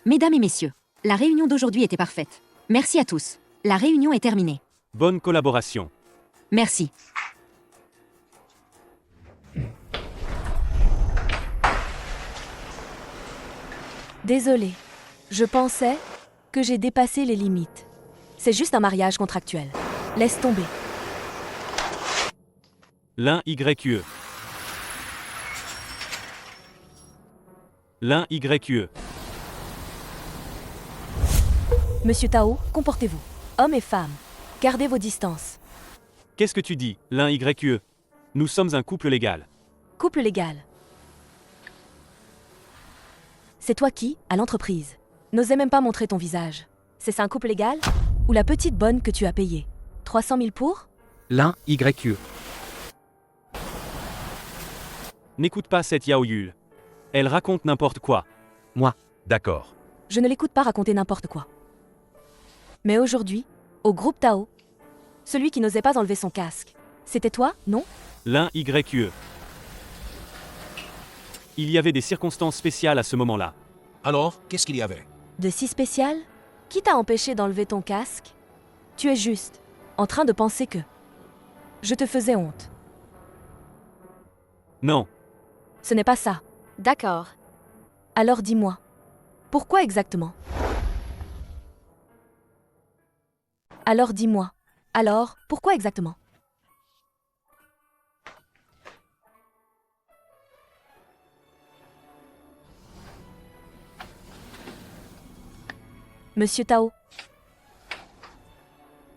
Mesdames et messieurs, la réunion d'aujourd'hui était parfaite. Merci à tous. La réunion est terminée. bonne collaboration. Merci. Désolée. Je pensais que j'ai dépassé les limites. C'est juste un mariage contractuel. Laisse tomber. L'un YQE. L'un YQE. Monsieur Tao, comportez-vous. Hommes et femmes, gardez vos distances. Qu'est-ce que tu dis, l'un YQE? Nous sommes un couple légal. Couple légal. C'est toi qui, à l'entreprise, n'osais même pas montrer ton visage. C'est ça un couple légal? Ou la petite bonne que tu as payée? 300 000 pour? L'un YQE. N'écoute pas cette Yao Yul. Elle raconte n'importe quoi. Moi. D'accord. Je ne l'écoute pas raconter n'importe quoi. Mais aujourd'hui, au groupe Tao, celui qui n'osait pas enlever son casque, c'était toi, non? L'un YQE. Il y avait des circonstances spéciales à ce moment-là. Alors, qu'est-ce qu'il y avait? De si spécial? Qui t'a empêché d'enlever ton casque? Tu es juste en train de penser que je te faisais honte. Non. Ce n'est pas ça. D'accord. Alors dis-moi, pourquoi exactement? Alors dis-moi. Alors, pourquoi exactement? Monsieur Tao.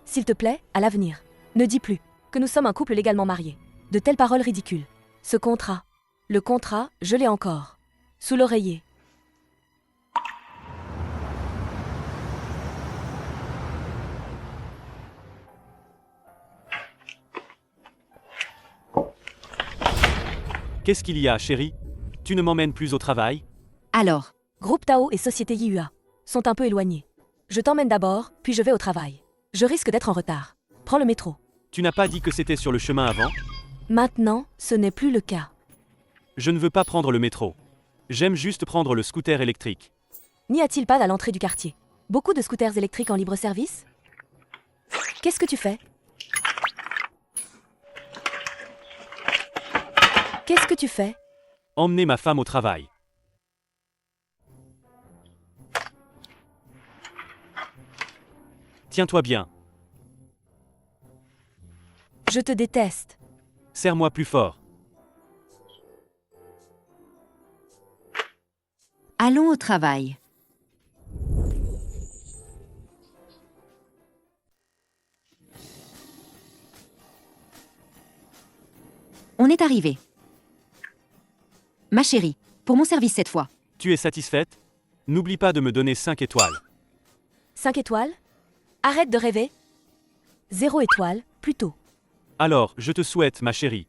S'il te plaît, à l'avenir, ne dis plus que nous sommes un couple légalement marié. De telles paroles ridicules. Ce contrat. Le contrat, je l'ai encore. Sous l'oreiller. Qu'est-ce qu'il y a, chérie? Tu ne m'emmènes plus au travail? Alors, Groupe Tao et Société Yihua sont un peu éloignés. Je t'emmène d'abord, puis je vais au travail. Je risque d'être en retard. Prends le métro. Tu n'as pas dit que c'était sur le chemin avant? Maintenant, ce n'est plus le cas. Je ne veux pas prendre le métro. J'aime juste prendre le scooter électrique. N'y a-t-il pas à l'entrée du quartier beaucoup de scooters électriques en libre service? Qu'est-ce que tu fais? Qu'est-ce que tu fais? Emmener ma femme au travail. Tiens-toi bien. Je te déteste. Serre-moi plus fort. allons au travail. On est arrivé. Ma chérie, pour mon service cette fois. Tu es satisfaite? N'oublie pas de me donner 5 étoiles. 5 étoiles? Arrête de rêver. 0 étoile, plutôt. Alors, je te souhaite, ma chérie.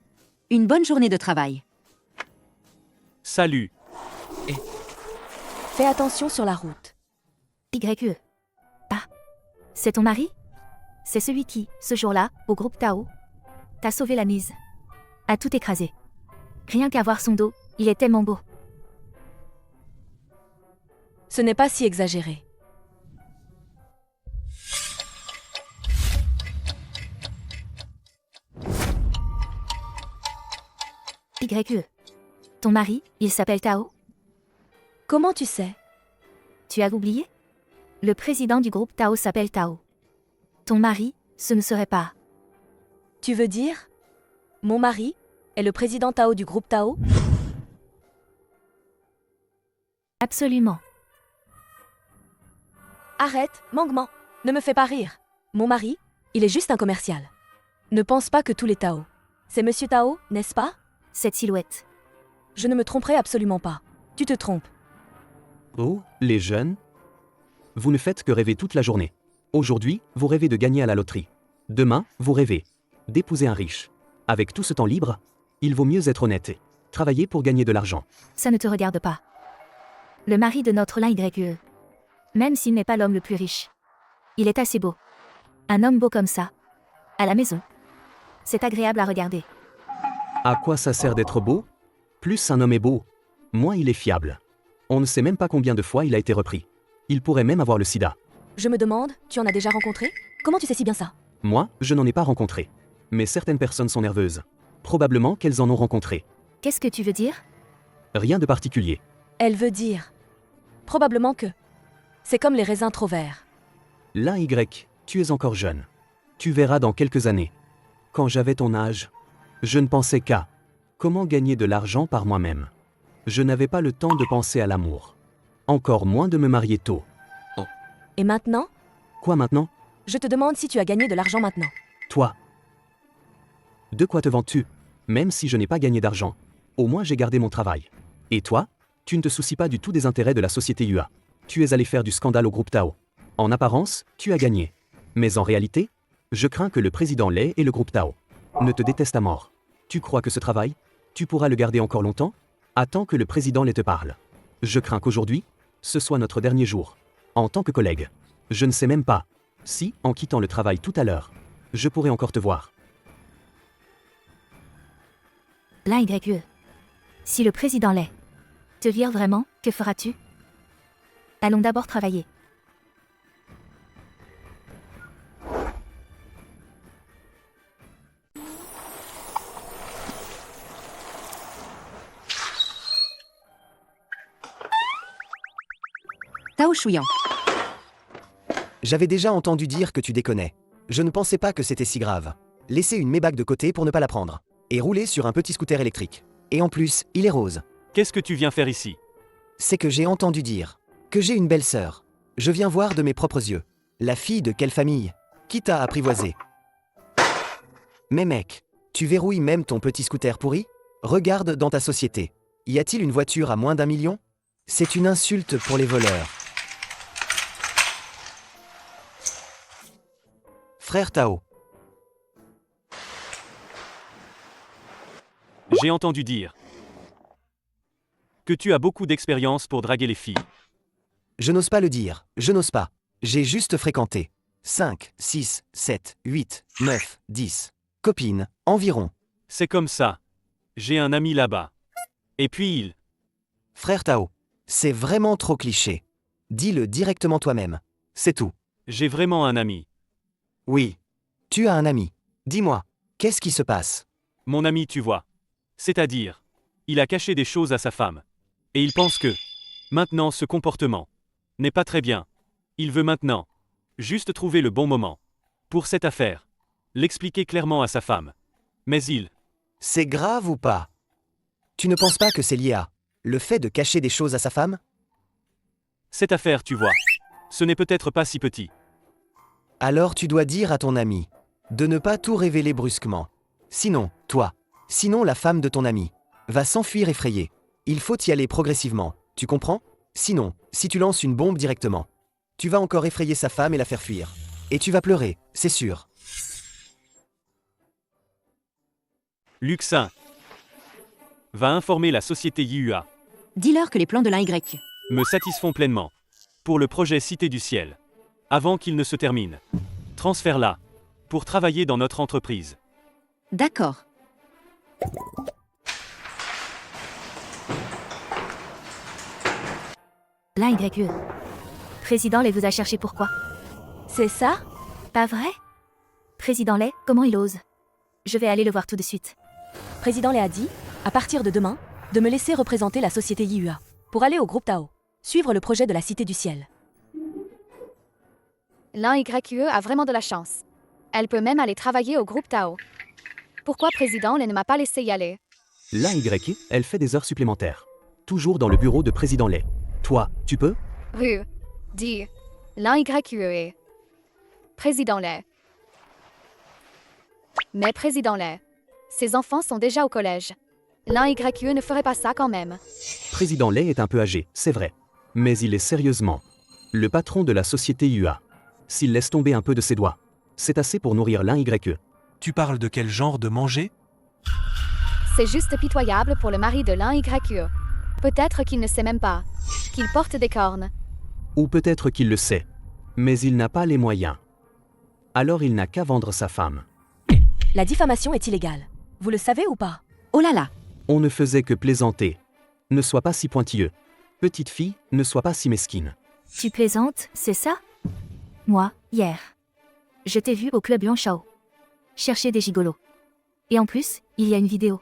Une bonne journée de travail. Salut. Fais attention sur la route. YE. Ah. C'est ton mari? C'est celui qui, ce jour-là, au groupe Tao, t'a sauvé la mise. A tout écrasé. Rien qu'à voir son dos, il est tellement beau. Ce n'est pas si exagéré. YE. Ton mari, il s'appelle Tao? Comment tu sais? Tu as oublié? Le président du groupe Tao s'appelle Tao. Ton mari, ce ne serait pas. Tu veux dire? Mon mari est le président Tao du groupe Tao? Absolument. Arrête, Mangman, ne me fais pas rire. Mon mari, il est juste un commercial. Ne pense pas que tous les Tao. C'est Monsieur Tao, n'est-ce pas? Cette silhouette. Je ne me tromperai absolument pas. Tu te trompes. Oh, les jeunes? Vous ne faites que rêver toute la journée. Aujourd'hui, vous rêvez de gagner à la loterie. Demain, vous rêvez d'épouser un riche. Avec tout ce temps libre, il vaut mieux être honnête et travailler pour gagner de l'argent. Ça ne te regarde pas. Le mari de notre lin YE. Même s'il n'est pas l'homme le plus riche. Il est assez beau. Un homme beau comme ça. À la maison. C'est agréable à regarder. À quoi ça sert d'être beau? Plus un homme est beau, moins il est fiable. On ne sait même pas combien de fois il a été repris. Il pourrait même avoir le sida. Je me demande, tu en as déjà rencontré? Comment tu sais si bien ça? Moi, je n'en ai pas rencontré. Mais certaines personnes sont nerveuses. Probablement qu'elles en ont rencontré. Qu'est-ce que tu veux dire? Rien de particulier. Elle veut dire Probablement que. C'est comme les raisins trop verts. L'un Y, tu es encore jeune. Tu verras dans quelques années. Quand j'avais ton âge, je ne pensais qu'à comment gagner de l'argent par moi-même. Je n'avais pas le temps de penser à l'amour. Encore moins de me marier tôt. Et maintenant? Quoi maintenant? Je te demande si tu as gagné de l'argent maintenant. Toi. De quoi te vantes-tu? Même si je n'ai pas gagné d'argent, au moins j'ai gardé mon travail. Et toi? Tu ne te soucies pas du tout des intérêts de la société UA. Tu es allé faire du scandale au groupe Tao. En apparence, tu as gagné. Mais en réalité, je crains que le président Lei et le groupe Tao ne te détestent à mort. Tu crois que ce travail, tu pourras le garder encore longtemps? Attends que le président Lei te parle. Je crains qu'aujourd'hui, ce soit notre dernier jour. En tant que collègue, je ne sais même pas si, en quittant le travail tout à l'heure, je pourrai encore te voir. L'un YE. Si le président Lei te vire vraiment, que feras-tu? Allons d'abord travailler. Tao Shuyan. J'avais déjà entendu dire que tu déconnais. Je ne pensais pas que c'était si grave. Laissez une Maybach de côté pour ne pas la prendre. Et rouler sur un petit scooter électrique. Et en plus, il est rose. Qu'est-ce que tu viens faire ici? C'est que j'ai entendu dire que j'ai une belle sœur. Je viens voir de mes propres yeux. La fille de quelle famille? Qui t'a apprivoisé? Mais mec, tu verrouilles même ton petit scooter pourri? Regarde dans ta société. Y a-t-il une voiture à moins d'1 million? C'est une insulte pour les voleurs. Frère Tao. J'ai entendu dire que tu as beaucoup d'expérience pour draguer les filles. Je n'ose pas le dire, je n'ose pas. J'ai juste fréquenté 5, 6, 7, 8, 9, 10 copines, environ. C'est comme ça. J'ai un ami là-bas. Et puis il... Frère Tao, c'est vraiment trop cliché. Dis-le directement toi-même. C'est tout. J'ai vraiment un ami. Oui. Tu as un ami. Dis-moi, qu'est-ce qui se passe? Mon ami, tu vois. C'est-à-dire, il a caché des choses à sa femme. Et il pense que, maintenant, ce comportement n'est pas très bien. Il veut maintenant juste trouver le bon moment pour cette affaire, l'expliquer clairement à sa femme. Mais il... C'est grave ou pas? Tu ne penses pas que c'est lié à le fait de cacher des choses à sa femme? Cette affaire, tu vois, ce n'est peut-être pas si petit. Alors tu dois dire à ton ami de ne pas tout révéler brusquement. Sinon, sinon la femme de ton ami va s'enfuir effrayée. Il faut y aller progressivement, tu comprends? Sinon, si tu lances une bombe directement, tu vas encore effrayer sa femme et la faire fuir. Et tu vas pleurer, c'est sûr. Luxin va informer la société YUA. Dis-leur que les plans de l'un Y Me satisfont pleinement. Pour le projet Cité du Ciel. Avant qu'il ne se termine. Transfère-la. Pour travailler dans notre entreprise. D'accord. L'un YE. Président Lei vous a cherché pourquoi? C'est ça? Pas vrai? Président Lei, comment il ose? Je vais aller le voir tout de suite. Président Lei a dit, à partir de demain, de me laisser représenter la société YUA pour aller au groupe Tao, suivre le projet de la Cité du Ciel. L'un YE a vraiment de la chance. Elle peut même aller travailler au groupe Tao. Pourquoi président Lei ne m'a pas laissé y aller? L'un Y, elle fait des heures supplémentaires. Toujours dans le bureau de président Lei. Toi, tu peux? Dis. L'un YE est président Lei. Mais président Lei, ses enfants sont déjà au collège. L'un YE ne ferait pas ça quand même. Président Lei est un peu âgé, c'est vrai. Mais il est sérieusement le patron de la société UA. S'il laisse tomber un peu de ses doigts, c'est assez pour nourrir l'un YE. Tu parles de quel genre de manger? C'est juste pitoyable pour le mari de l'un YE. Peut-être qu'il ne sait même pas qu'il porte des cornes. Ou peut-être qu'il le sait, mais il n'a pas les moyens. Alors il n'a qu'à vendre sa femme. La diffamation est illégale. Vous le savez ou pas? Oh là là! On ne faisait que plaisanter. Ne sois pas si pointilleux. Petite fille, ne sois pas si mesquine. Tu plaisantes, c'est ça? Moi, hier. Je t'ai vu au club Yuanshao. Chercher des gigolos. Et en plus, il y a une vidéo.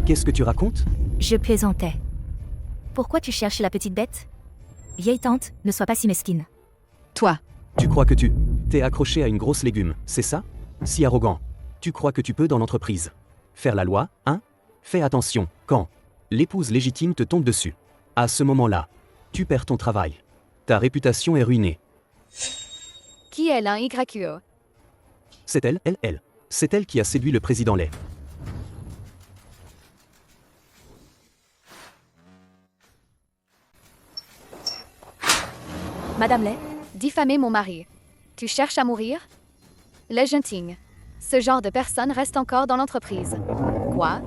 Qu'est-ce que tu racontes? Je plaisantais. Pourquoi tu cherches la petite bête? Vieille tante, ne sois pas si mesquine. Toi, Tu crois que t'es accroché à une grosse légume, c'est ça? Si arrogant. Tu crois que tu peux dans l'entreprise faire la loi, hein? Fais attention, quand l'épouse légitime te tombe dessus. À ce moment-là, tu perds ton travail. Ta réputation est ruinée. Qui est l'un YQE? C'est elle. C'est elle qui a séduit le président Lay. Madame Lay, Diffamer mon mari. Tu cherches à mourir? Le Genting. Ce genre de personne reste encore dans l'entreprise. Quoi?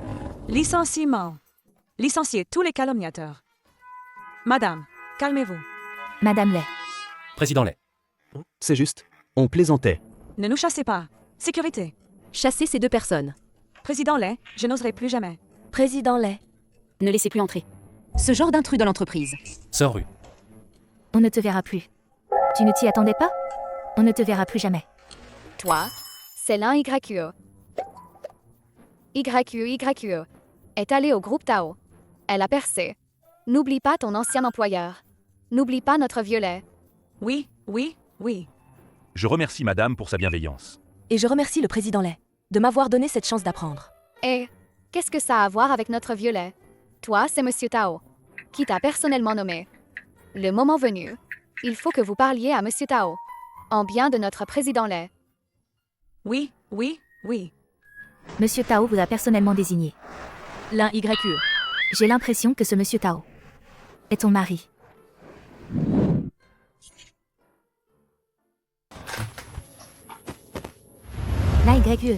Licenciement. Licenciez tous les calomniateurs. Madame, calmez-vous. Madame Lay. Président Lay. C'est juste, on plaisantait. Ne nous chassez pas. Sécurité. Chassez ces deux personnes. Président Lay, je n'oserai plus jamais. Président Lay. ne laissez plus entrer. Ce genre d'intrus dans l'entreprise. Sors rue. On ne te verra plus. Tu ne t'y attendais pas? On ne te verra plus jamais. Toi, c'est l'un YQE. YQE est allé au groupe Tao. Elle a percé. N'oublie pas ton ancien employeur. N'oublie pas notre violet. Oui. Je remercie madame pour sa bienveillance. Et je remercie le président Lay de m'avoir donné cette chance d'apprendre. Et qu'est-ce que ça a à voir avec notre violet? Toi, c'est Monsieur Tao, qui t'a personnellement nommé. Le moment venu, il faut que vous parliez à Monsieur Tao, en bien de notre président Lay. Oui. Monsieur Tao vous a personnellement désigné. L'un YQE. J'ai l'impression que ce monsieur Tao est ton mari. Là, YQE.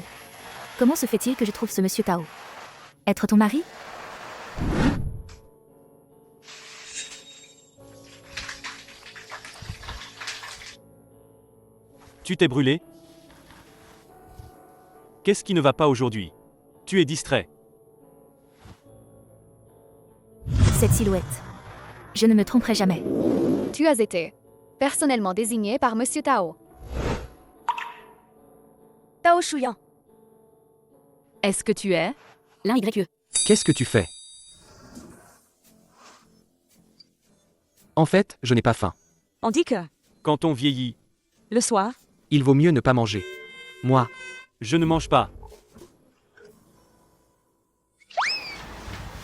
Comment se fait-il que je trouve ce monsieur Tao être ton mari? Tu t'es brûlé? Qu'est-ce qui ne va pas aujourd'hui? Tu es distrait. Cette silhouette. Je ne me tromperai jamais. Tu as été personnellement désigné par Monsieur Tao. Tao Shuyan. Est-ce que tu es? L'un YQE. Qu'est-ce que tu fais? En fait, je n'ai pas faim. On dit que, Quand on vieillit, le soir, Il vaut mieux ne pas manger. Moi, je ne mange pas.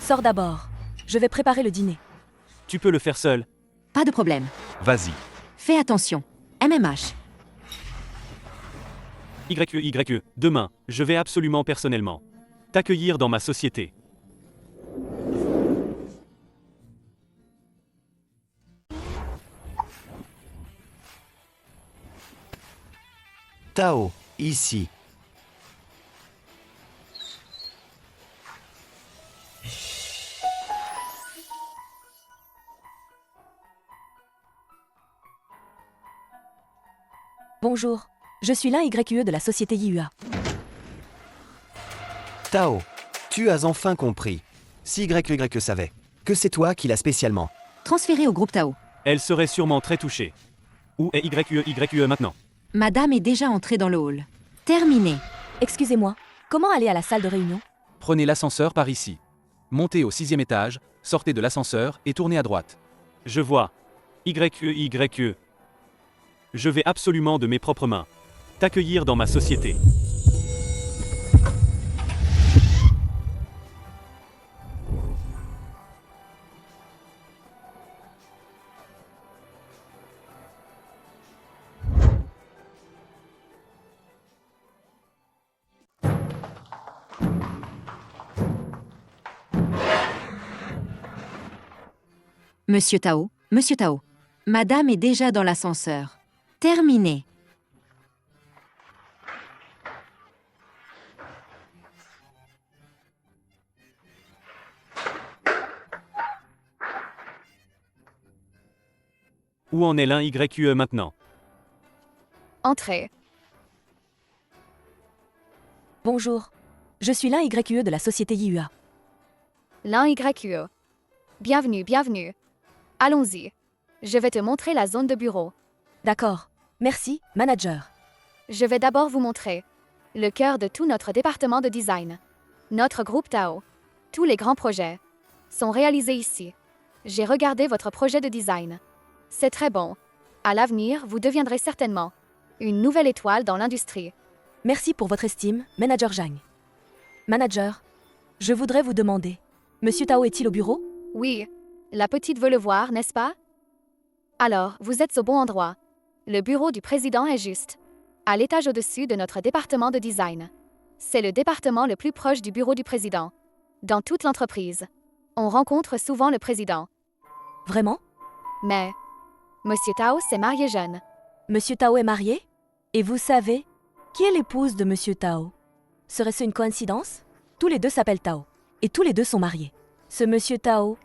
Sors d'abord. Je vais préparer le dîner. Tu peux le faire seul. Pas de problème. Vas-y. Fais attention. MMH. YE, demain, je vais absolument personnellement t'accueillir dans ma société. Tao, ici. Bonjour. Je suis l'un YQE de la société YUA. Tao, tu as enfin compris. Si YY savait que c'est toi qui l'as spécialement. Transféré au groupe Tao. Elle serait sûrement très touchée. Où est YE maintenant? Madame est déjà entrée dans le hall. Terminé. Excusez-moi. Comment aller à la salle de réunion? prenez l'ascenseur par ici. Montez au 6e étage, sortez de l'ascenseur et tournez à droite. Je vois. YE. Je vais absolument de mes propres mains t'accueillir dans ma société. Monsieur Tao. Madame est déjà dans l'ascenseur. Terminé. Où en est l'un YE maintenant? Entrez. Bonjour. Je suis l'un YQE de la société YUA. L'un YQE. Bienvenue. Allons-y. Je vais te montrer la zone de bureau. D'accord. Merci, manager. Je vais d'abord vous montrer le cœur de tout notre département de design. Notre groupe Tao. Tous les grands projets sont réalisés ici. J'ai regardé votre projet de design. C'est très bon. À l'avenir, vous deviendrez certainement une nouvelle étoile dans l'industrie. Merci pour votre estime, Manager Zhang. Manager, je voudrais vous demander, Monsieur Tao est-il au bureau? Oui. La petite veut le voir, n'est-ce pas? Alors, vous êtes au bon endroit. Le bureau du président est juste à l'étage au-dessus de notre département de design. C'est le département le plus proche du bureau du président. Dans toute l'entreprise, on rencontre souvent le président. Vraiment? Mais Monsieur Tao s'est marié jeune. Monsieur Tao est marié? Et vous savez, qui est l'épouse de Monsieur Tao? Serait-ce une coïncidence? Tous les deux s'appellent Tao. Et tous les deux sont mariés. Ce Monsieur Tao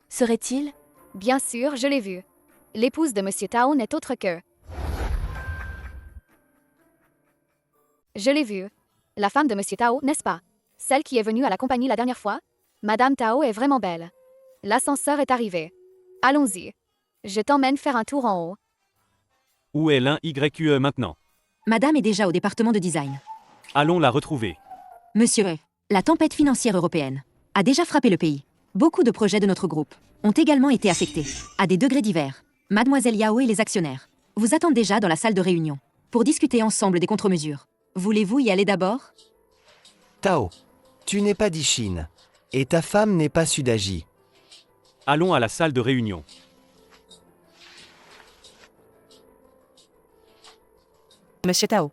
serait-il? Bien sûr, je l'ai vu. L'épouse de Monsieur Tao n'est autre que... Je l'ai vue. La femme de Monsieur Tao, n'est-ce pas? Celle qui est venue à la compagnie la dernière fois? Madame Tao est vraiment belle. L'ascenseur est arrivé. Allons-y. Je t'emmène faire un tour en haut. Où est l'INYQE maintenant? Madame est déjà au département de design. Allons la retrouver. Monsieur, la tempête financière européenne a déjà frappé le pays. Beaucoup de projets de notre groupe ont également été affectés, à des degrés divers. Mademoiselle Yao et les actionnaires vous attendent déjà dans la salle de réunion pour discuter ensemble des contre-mesures. Voulez-vous y aller d'abord? Tao, tu n'es pas d'Ichine. Et ta femme n'est pas Sudaji. Allons à la salle de réunion. Monsieur Tao,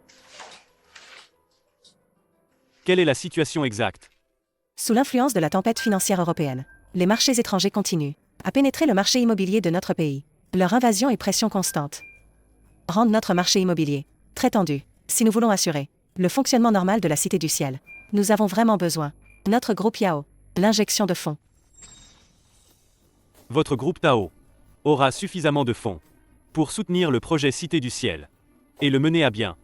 Quelle est la situation exacte? sous l'influence de la tempête financière européenne, les marchés étrangers continuent à pénétrer le marché immobilier de notre pays. Leur invasion et pression constante rendent notre marché immobilier très tendu. Si nous voulons assurer le fonctionnement normal de la Cité du Ciel, nous avons vraiment besoin, notre groupe Yao, l'injection de fonds. Votre groupe Tao aura suffisamment de fonds pour soutenir le projet Cité du Ciel et le mener à bien.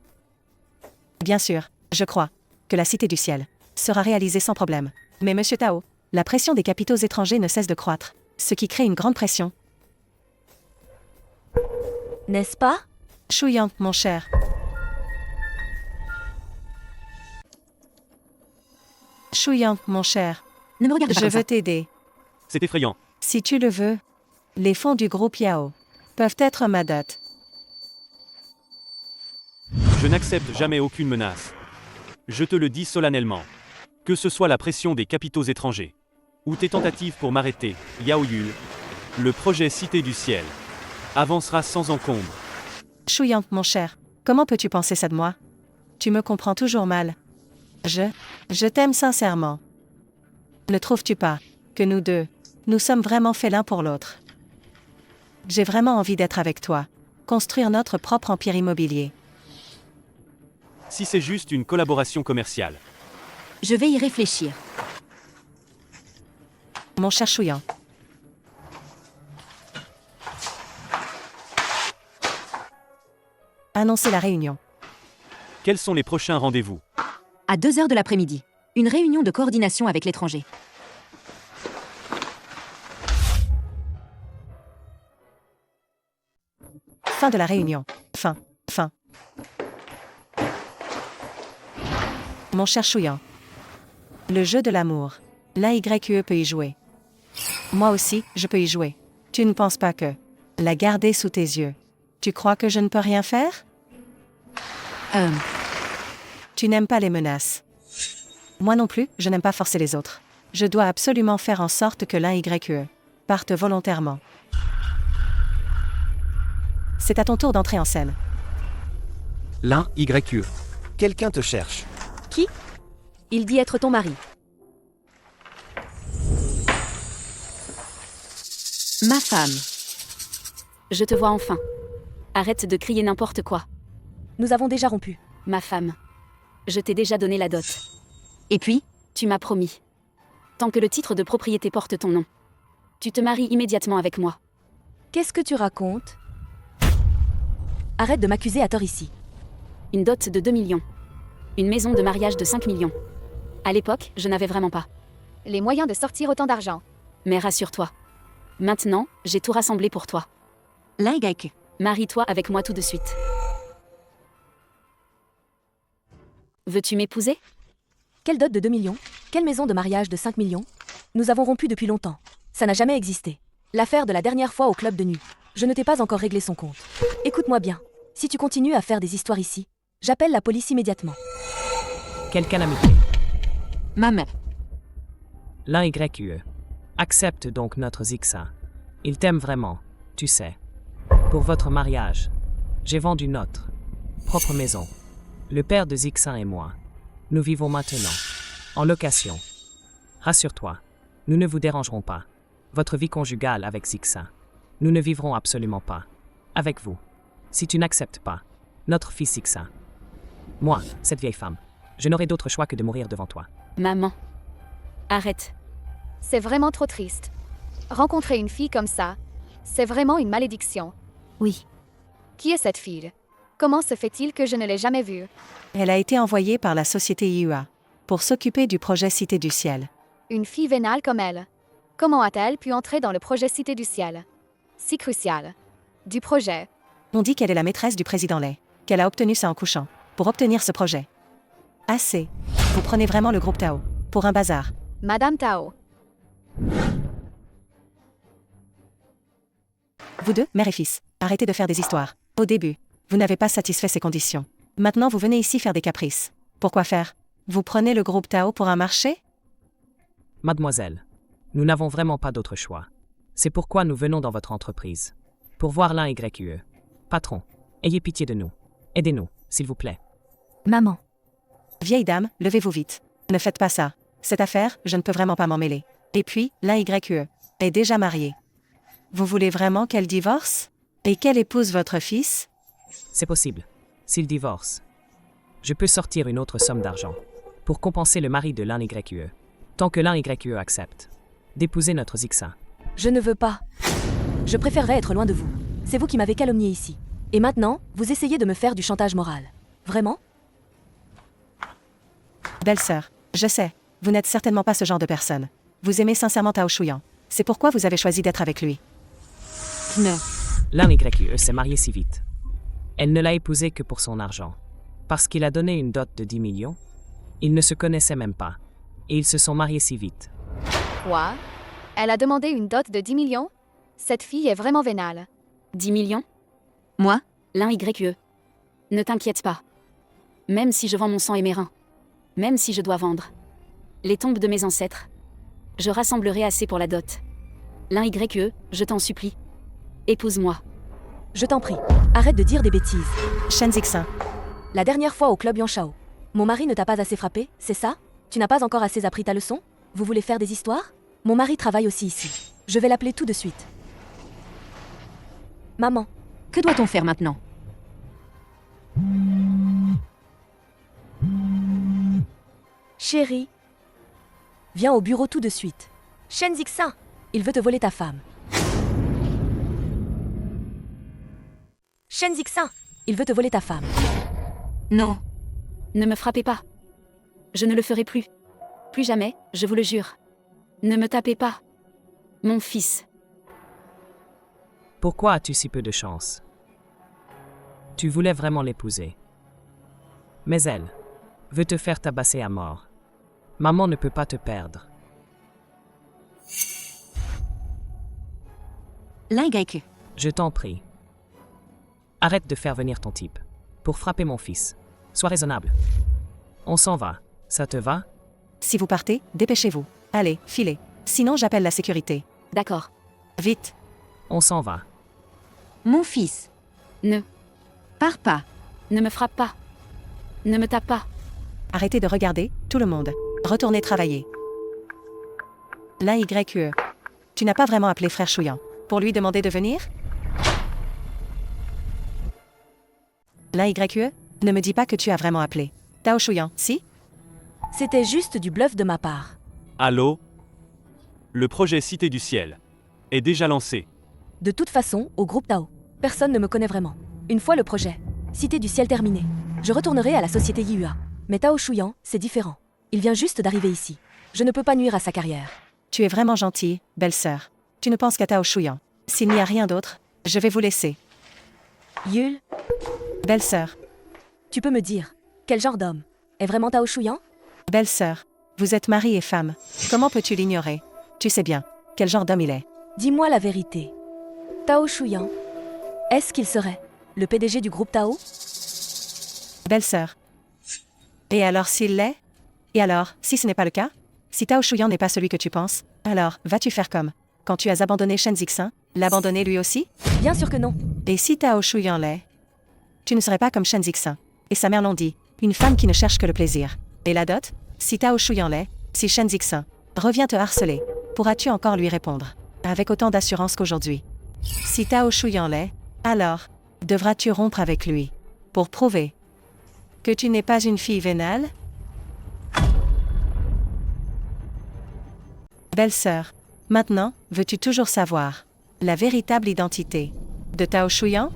Bien sûr, je crois que la Cité du Ciel sera réalisée sans problème. Mais Monsieur Tao, la pression des capitaux étrangers ne cesse de croître, ce qui crée une grande pression. N'est-ce pas? Chouillant, mon cher. Chouillant, mon cher. Ne me regarde pas Je comme ça. veux t'aider. C'est effrayant. Si tu le veux, les fonds du groupe Yao peuvent être ma dot. Je n'accepte jamais aucune menace. Je te le dis solennellement. Que ce soit la pression des capitaux étrangers ou tes tentatives pour m'arrêter, Yao Yul, le projet Cité du Ciel avancera sans encombre. Chouillant, mon cher. Comment peux-tu penser ça de moi? Tu me comprends toujours mal. Je t'aime sincèrement. Ne trouves-tu pas que nous deux, nous sommes vraiment faits l'un pour l'autre? J'ai vraiment envie d'être avec toi, construire notre propre empire immobilier. Si c'est juste une collaboration commerciale. Je vais y réfléchir. Mon cher Chouillant. Annoncez la réunion. Quels sont les prochains rendez-vous? À 2h de l'après-midi, une réunion de coordination avec l'étranger. Fin de la réunion. Fin. Mon cher Chouillant. Le jeu de l'amour. L'INYQE peut y jouer. Moi aussi, je peux y jouer. Tu ne penses pas que la garder sous tes yeux. Tu crois que je ne peux rien faire? Tu n'aimes pas les menaces. Moi non plus, je n'aime pas forcer les autres. Je dois absolument faire en sorte que l'INYQE parte volontairement. C'est à ton tour d'entrer en scène. l'INYQE. Quelqu'un te cherche. Qui? Il dit être ton mari. Ma femme. Je te vois enfin. Arrête de crier n'importe quoi. Nous avons déjà rompu. Ma femme. Je t'ai déjà donné la dot. Et puis? Tu m'as promis. Tant que le titre de propriété porte ton nom, tu te maries immédiatement avec moi. Qu'est-ce que tu racontes? Arrête de m'accuser à tort ici. Une dot de 2 millions. Une maison de mariage de 5 millions. À l'époque, je n'avais vraiment pas Les moyens de sortir autant d'argent. Mais rassure-toi. Maintenant, j'ai tout rassemblé pour toi. L'INYQE. Marie-toi avec moi tout de suite. Veux-tu m'épouser? Quelle dot de 2 millions? Quelle maison de mariage de 5 millions? Nous avons rompu depuis longtemps. Ça n'a jamais existé. L'affaire de la dernière fois au club de nuit. Je ne t'ai pas encore réglé son compte. Écoute-moi bien. Si tu continues à faire des histoires ici, j'appelle la police immédiatement. Quelle calamité. Ma mère. L'un YQE. Accepte donc notre Zixa. Il t'aime vraiment, tu sais. Pour votre mariage, j'ai vendu notre propre maison. Le père de Zixin et moi. Nous vivons maintenant en location. Rassure-toi, nous ne vous dérangerons pas. Votre vie conjugale avec Zixin. Nous ne vivrons absolument pas avec vous. Si tu n'acceptes pas notre fils Zixin. Moi, cette vieille femme, je n'aurai d'autre choix que de mourir devant toi. Maman. Arrête. C'est vraiment trop triste. Rencontrer une fille comme ça, c'est vraiment une malédiction. Oui. Qui est cette fille? Comment se fait-il que je ne l'ai jamais vue? Elle a été envoyée par la société IUA pour s'occuper du projet Cité du Ciel. Une fille vénale comme elle. Comment a-t-elle pu entrer dans le projet Cité du Ciel? Si crucial. Du projet. On dit qu'elle est la maîtresse du président Lay, qu'elle a obtenu ça en couchant, pour obtenir ce projet. Assez. Vous prenez vraiment le groupe Tao pour un bazar. Madame Tao. Vous deux, mère et fils, arrêtez de faire des histoires. Au début, vous n'avez pas satisfait ces conditions. Maintenant, vous venez ici faire des caprices. Pourquoi faire? Vous prenez le groupe Tao pour un marché? Mademoiselle, nous n'avons vraiment pas d'autre choix. C'est pourquoi nous venons dans votre entreprise. Pour voir l'un YQE. Patron, ayez pitié de nous. Aidez-nous, s'il vous plaît. Maman. Vieille dame, levez-vous vite. Ne faites pas ça. Cette affaire, je ne peux vraiment pas m'en mêler. Et puis, l'un YQE est déjà marié. Vous voulez vraiment qu'elle divorce? Et qu'elle épouse votre fils? C'est possible. S'il divorce, je peux sortir une autre somme d'argent pour compenser le mari de l'un YQE. Tant que l'un YQE accepte d'épouser notre Zixin. Je ne veux pas. Je préférerais être loin de vous. C'est vous qui m'avez calomnié ici. Et maintenant, vous essayez de me faire du chantage moral. Vraiment? Belle-sœur, je sais, vous n'êtes certainement pas ce genre de personne. Vous aimez sincèrement Tao Shuyan. C'est pourquoi vous avez choisi d'être avec lui. Non. L'un YQE s'est marié si vite. Elle ne l'a épousé que pour son argent. Parce qu'il a donné une dot de 10 millions, ils ne se connaissaient même pas. Et ils se sont mariés si vite. Quoi? Elle a demandé une dot de 10 millions? Cette fille est vraiment vénale. 10 millions? Moi, l'un YQE. Ne t'inquiète pas. Même si je vends mon sang et mes reins, même si je dois vendre les tombes de mes ancêtres, je rassemblerai assez pour la dot. L'un YQE, je t'en supplie. Épouse-moi. Je t'en prie, arrête de dire des bêtises. Shen Zixin. La dernière fois au club Yanshao, mon mari ne t'a pas assez frappé, c'est ça? Tu n'as pas encore assez appris ta leçon? Vous voulez faire des histoires? Mon mari travaille aussi ici. Je vais l'appeler tout de suite. Maman. Que doit-on faire maintenant? Chérie. Viens au bureau tout de suite. Shen Zixin, il veut te voler ta femme. Shen Zixin, il veut te voler ta femme. Non. Ne me frappez pas. Je ne le ferai plus. Plus jamais, je vous le jure. Ne me tapez pas. Mon fils. Pourquoi as-tu si peu de chance? Tu voulais vraiment l'épouser. Mais elle veut te faire tabasser à mort. Maman ne peut pas te perdre. L'un YQE. Je t'en prie. Arrête de faire venir ton type pour frapper mon fils. Sois raisonnable. On s'en va. Ça te va? Si vous partez, dépêchez-vous. Allez, filez. Sinon, j'appelle la sécurité. D'accord. Vite. On s'en va. Mon fils. Ne. Pars pas. Ne me frappe pas. Ne me tape pas. Arrêtez de regarder, tout le monde. Retournez travailler. L'un YQE. Tu n'as pas vraiment appelé frère Shuyan pour lui demander de venir? L'un YQE, ne me dis pas que tu as vraiment appelé. Tao Shuyan, si? C'était juste du bluff de ma part. Allô? Le projet Cité du Ciel est déjà lancé. De toute façon, au groupe Tao, personne ne me connaît vraiment. Une fois le projet Cité du Ciel terminé, je retournerai à la société Yua. Mais Tao Shuyan, c'est différent. Il vient juste d'arriver ici. Je ne peux pas nuire à sa carrière. Tu es vraiment gentille, belle-sœur. Tu ne penses qu'à Tao Shuyan. S'il n'y a rien d'autre, je vais vous laisser. Yul, Belle-sœur. tu peux me dire, quel genre d'homme est vraiment Tao Shuyan? Belle-sœur. Vous êtes mari et femme. Comment peux-tu l'ignorer? Tu sais bien, quel genre d'homme il est. Dis-moi la vérité. Tao Shuyan, est-ce qu'il serait le PDG du groupe Tao? Belle-sœur. Et alors s'il l'est? Et alors, si ce n'est pas le cas? Si Tao Shuyan n'est pas celui que tu penses, alors vas-tu faire comme quand tu as abandonné Shen Zixin, l'abandonner lui aussi? Bien sûr que non. Et si Tao Shuyan l'est? Tu ne serais pas comme Shen Zixin. Et sa mère l'ont dit, une femme qui ne cherche que le plaisir. Et la dot? Si Tao Shuyan l'est, si Shen Zixin revient te harceler, pourras-tu encore lui répondre avec autant d'assurance qu'aujourd'hui? Si Tao Shuyan l'est, alors devras-tu rompre avec lui pour prouver que tu n'es pas une fille vénale? Belle-sœur, maintenant, veux-tu toujours savoir la véritable identité de Tao Shuyan?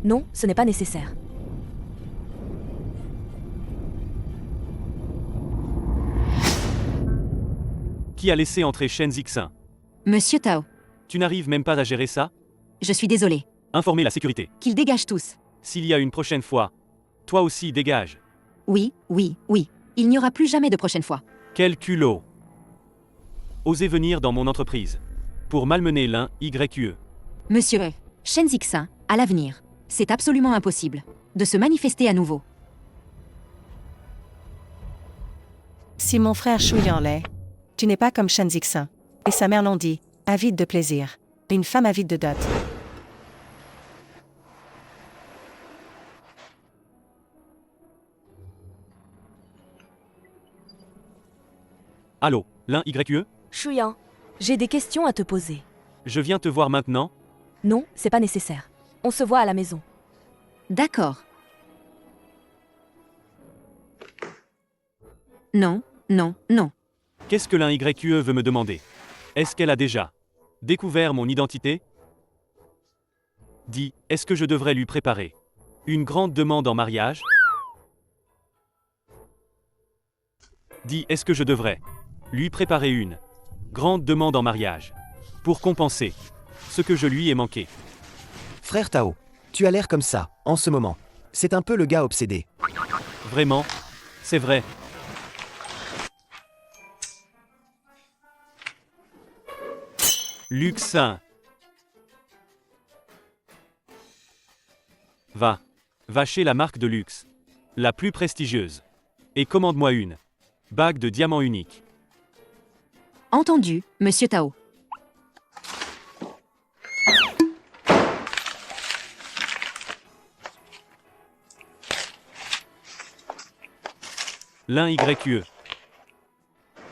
Non, ce n'est pas nécessaire. Qui a laissé entrer Shen Zixin? Monsieur Tao, Tu n'arrives même pas à gérer ça? je suis désolée. Informer la sécurité. Qu'ils dégagent tous. S'il y a une prochaine fois, toi aussi dégage. Oui, oui, oui. Il n'y aura plus jamais de prochaine fois. Quel culot! Osez venir dans mon entreprise pour malmener l'un YQE. Monsieur Shen Zixin, à l'avenir, c'est absolument impossible de se manifester à nouveau. Si mon frère Shuyan l'est, tu n'es pas comme Shen Zixin. Et sa mère l'ont dit, avide de plaisir. Une femme avide de dot. Allô, l'un YQE? Shuyan, j'ai des questions à te poser. Je viens te voir maintenant. Non, c'est pas nécessaire. On se voit à la maison. D'accord. Non, non, non. Qu'est-ce que l'un YQE veut me demander? Est-ce qu'elle a déjà découvert mon identité? Dis, est-ce que je devrais lui préparer une grande demande en mariage? Dis, est-ce que je devrais lui préparer une grande demande en mariage pour compenser ce que je lui ai manqué? Frère Tao, tu as l'air comme ça, en ce moment. C'est un peu le gars obsédé. Vraiment? C'est vrai. Luxin. Va chez la marque de luxe, la plus prestigieuse, et commande-moi une bague de diamant unique. Entendu, Monsieur Tao. L'un YQE.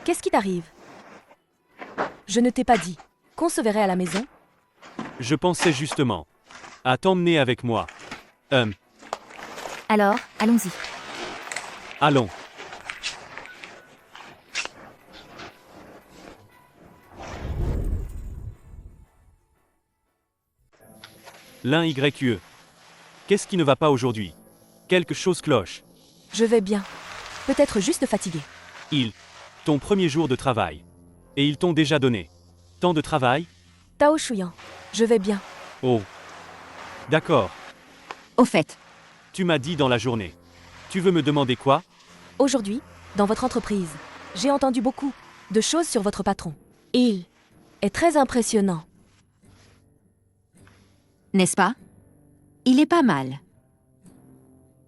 Qu'est-ce qui t'arrive? Je ne t'ai pas dit qu'on se verrait à la maison? Je pensais justement à t'emmener avec moi. Alors, allons-y. Allons. L'un YQE. Qu'est-ce qui ne va pas aujourd'hui? Quelque chose cloche. Je vais bien. Peut-être juste fatigué. Ton premier jour de travail. Et ils t'ont déjà donné tant de travail? Tao Shuyan, je vais bien. Oh. D'accord. Au fait. Tu m'as dit dans la journée. Tu veux me demander quoi? Aujourd'hui, dans votre entreprise, j'ai entendu beaucoup de choses sur votre patron. Il est très impressionnant. N'est-ce pas? Il est pas mal.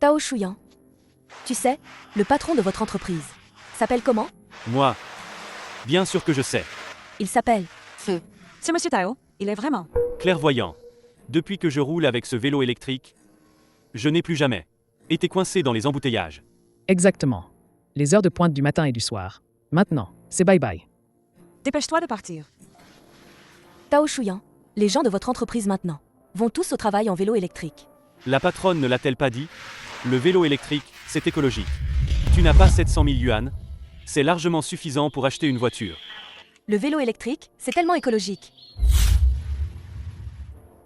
Tao Shuyan, tu sais, le patron de votre entreprise s'appelle comment? Moi. Bien sûr que je sais. Il s'appelle Feu. C'est Monsieur Tao, il est vraiment. Clairvoyant. Depuis que je roule avec ce vélo électrique, je n'ai plus jamais été coincé dans les embouteillages. Exactement. Les heures de pointe du matin et du soir. Maintenant, c'est bye-bye. Dépêche-toi de partir. Tao Shuyan, les gens de votre entreprise maintenant vont tous au travail en vélo électrique. La patronne ne l'a-t-elle pas dit? Le vélo électrique, c'est écologique. Tu n'as pas 700 000 yuan. C'est largement suffisant pour acheter une voiture. Le vélo électrique, c'est tellement écologique.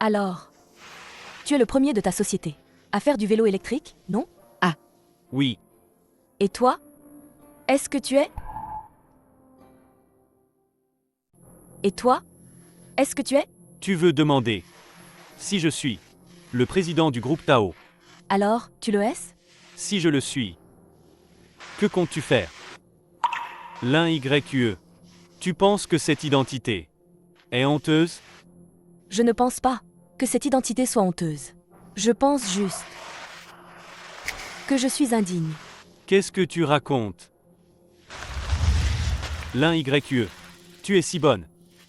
Alors, tu es le premier de ta société à faire du vélo électrique, non? Ah. Oui. Et toi? Est-ce que tu es? Et toi? Est-ce que tu es? Tu veux demander si je suis le président du groupe Tao? Alors, tu le es? Si je le suis, que comptes-tu faire? L'un YQE. Tu penses que cette identité est honteuse? Je ne pense pas que cette identité soit honteuse. Je pense juste que je suis indigne. Qu'est-ce que tu racontes? L'un YE. Tu es si bonne,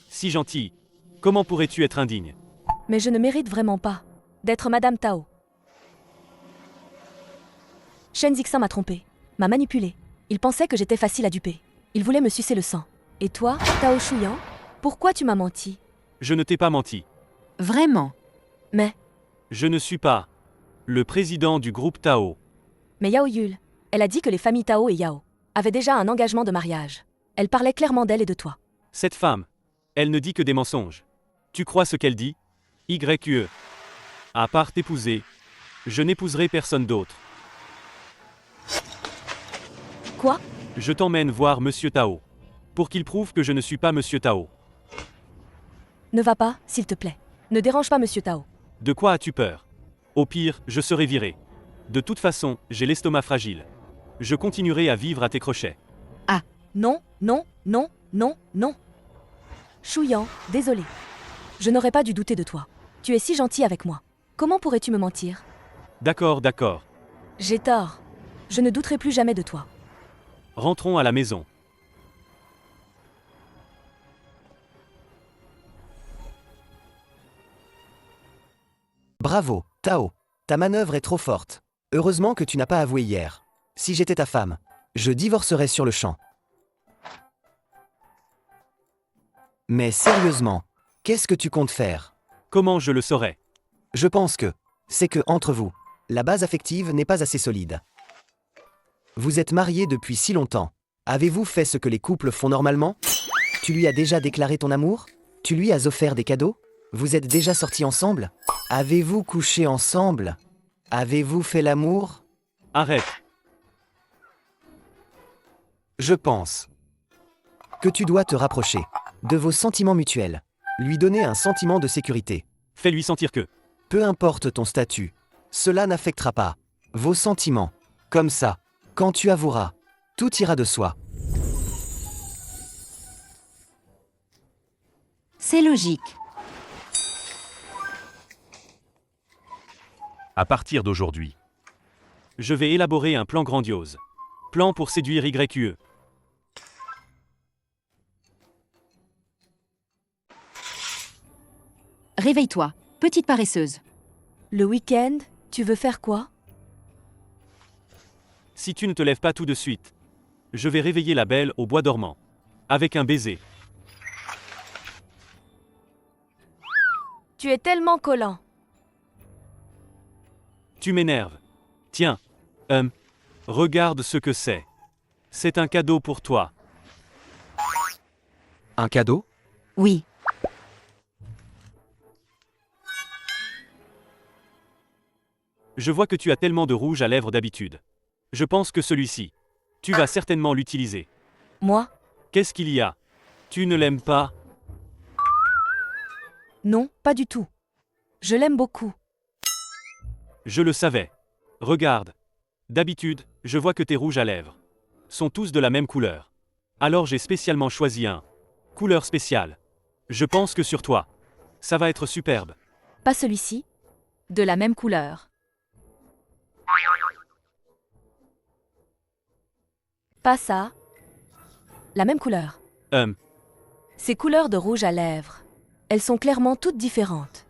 si gentille. Comment pourrais-tu être indigne? Mais je ne mérite vraiment pas d'être Madame Tao. Shen Zixin m'a trompé, m'a manipulé. Il pensait que j'étais facile à duper. Il voulait me sucer le sang. Et toi, Tao Shuyan, pourquoi tu m'as menti? Je ne t'ai pas menti. Vraiment? Mais, Je ne suis pas le président du groupe Tao. mais Yao Yul, elle a dit que les familles Tao et Yao avaient déjà un engagement de mariage. Elle parlait clairement d'elle et de toi. Cette femme, elle ne dit que des mensonges. Tu crois ce qu'elle dit? YE. À part t'épouser, je n'épouserai personne d'autre. Quoi? Je t'emmène voir Monsieur Tao. Pour qu'il prouve que je ne suis pas Monsieur Tao. Ne va pas, s'il te plaît. Ne dérange pas Monsieur Tao. De quoi as-tu peur? Au pire, je serai viré. De toute façon, j'ai l'estomac fragile. Je continuerai à vivre à tes crochets. Ah, non, non, non, non, non. Shuyan, désolé. Je n'aurais pas dû douter de toi. Tu es si gentil avec moi. Comment pourrais-tu me mentir? D'accord, d'accord. J'ai tort. Je ne douterai plus jamais de toi. Rentrons à la maison. Bravo, Tao. Ta manœuvre est trop forte. Heureusement que tu n'as pas avoué hier. Si j'étais ta femme, je divorcerais sur le champ. Mais sérieusement, qu'est-ce que tu comptes faire? Comment je le saurais? Je pense que c'est que, entre vous, la base affective n'est pas assez solide. Vous êtes mariés depuis si longtemps. Avez-vous fait ce que les couples font normalement? Tu lui as déjà déclaré ton amour? Tu lui as offert des cadeaux? Vous êtes déjà sortis ensemble? Avez-vous couché ensemble? Avez-vous fait l'amour? Arrête. Je pense que tu dois te rapprocher de vos sentiments mutuels. Lui donner un sentiment de sécurité. Fais-lui sentir que. Peu importe ton statut, cela n'affectera pas vos sentiments. Comme ça, quand tu avoueras, tout ira de soi. C'est logique. À partir d'aujourd'hui, Je vais élaborer un plan grandiose. Plan pour séduire YE. Réveille-toi, petite paresseuse. Le week-end, tu veux faire quoi? Si tu ne te lèves pas tout de suite, je vais réveiller la belle au bois dormant. Avec un baiser. Tu es tellement collant. Tu m'énerves. Tiens. Regarde ce que c'est. C'est un cadeau pour toi. Un cadeau? Oui. Je vois que tu as tellement de rouge à lèvres d'habitude. Je pense que celui-ci, tu vas certainement l'utiliser. Moi? Qu'est-ce qu'il y a? Tu ne l'aimes pas? Non, pas du tout. Je l'aime beaucoup. Je le savais. Regarde. D'habitude, je vois que tes rouges à lèvres sont tous de la même couleur. Alors j'ai spécialement choisi un couleur spéciale. Je pense que sur toi, ça va être superbe. Pas celui-ci? De la même couleur. Pas ça. La même couleur. Ces couleurs de rouge à lèvres, elles sont clairement toutes différentes.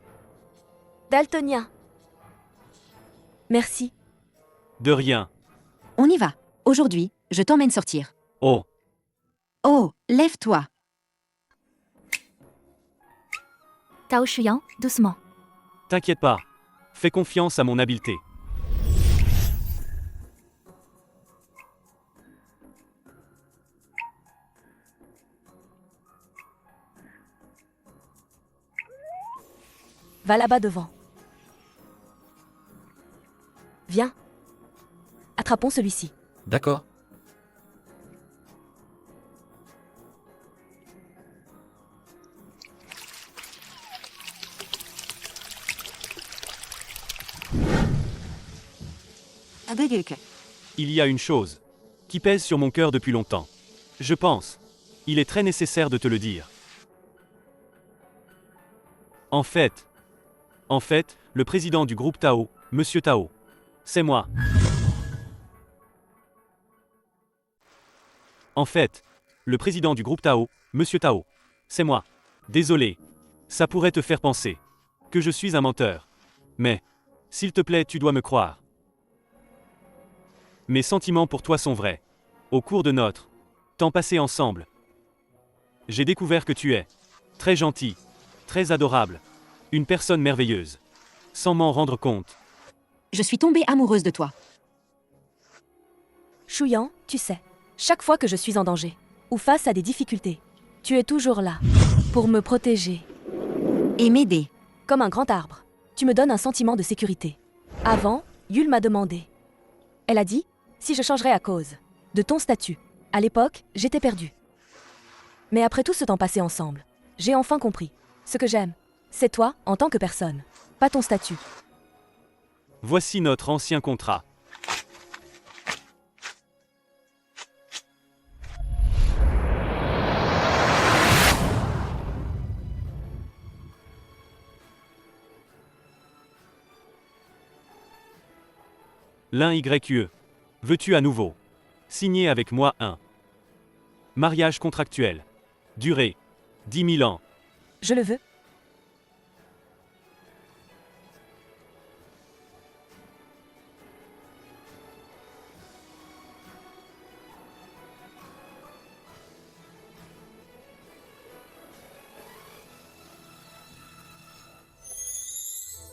Daltonien. Merci. De rien. On y va. Aujourd'hui, je t'emmène sortir. Oh. Oh, lève-toi. Tao Shuyan, doucement. T'inquiète pas. Fais confiance à mon habileté. Va là-bas devant. Viens. Attrapons celui-ci. D'accord. Il y a une chose qui pèse sur mon cœur depuis longtemps. Je pense. Il est très nécessaire de te le dire. En fait, le président du groupe Tao, Monsieur Tao, c'est moi. En fait, le président du groupe Tao, Monsieur Tao, c'est moi. Désolé, ça pourrait te faire penser que je suis un menteur. Mais, s'il te plaît, tu dois me croire. Mes sentiments pour toi sont vrais. Au cours de notre temps passé ensemble, j'ai découvert que tu es très gentil, très adorable, une personne merveilleuse, sans m'en rendre compte. Je suis tombée amoureuse de toi. Shuyan, tu sais, chaque fois que je suis en danger, ou face à des difficultés, tu es toujours là, pour me protéger. Et m'aider. Comme un grand arbre, tu me donnes un sentiment de sécurité. Avant, Yul m'a demandé. Elle a dit, si je changerais à cause de ton statut. À l'époque, j'étais perdue. Mais après tout ce temps passé ensemble, j'ai enfin compris. Ce que j'aime, c'est toi en tant que personne, pas ton statut. Voici notre ancien contrat. L'un YE. Veux-tu à nouveau signer avec moi un mariage contractuel. Durée 10 000 ans. Je le veux.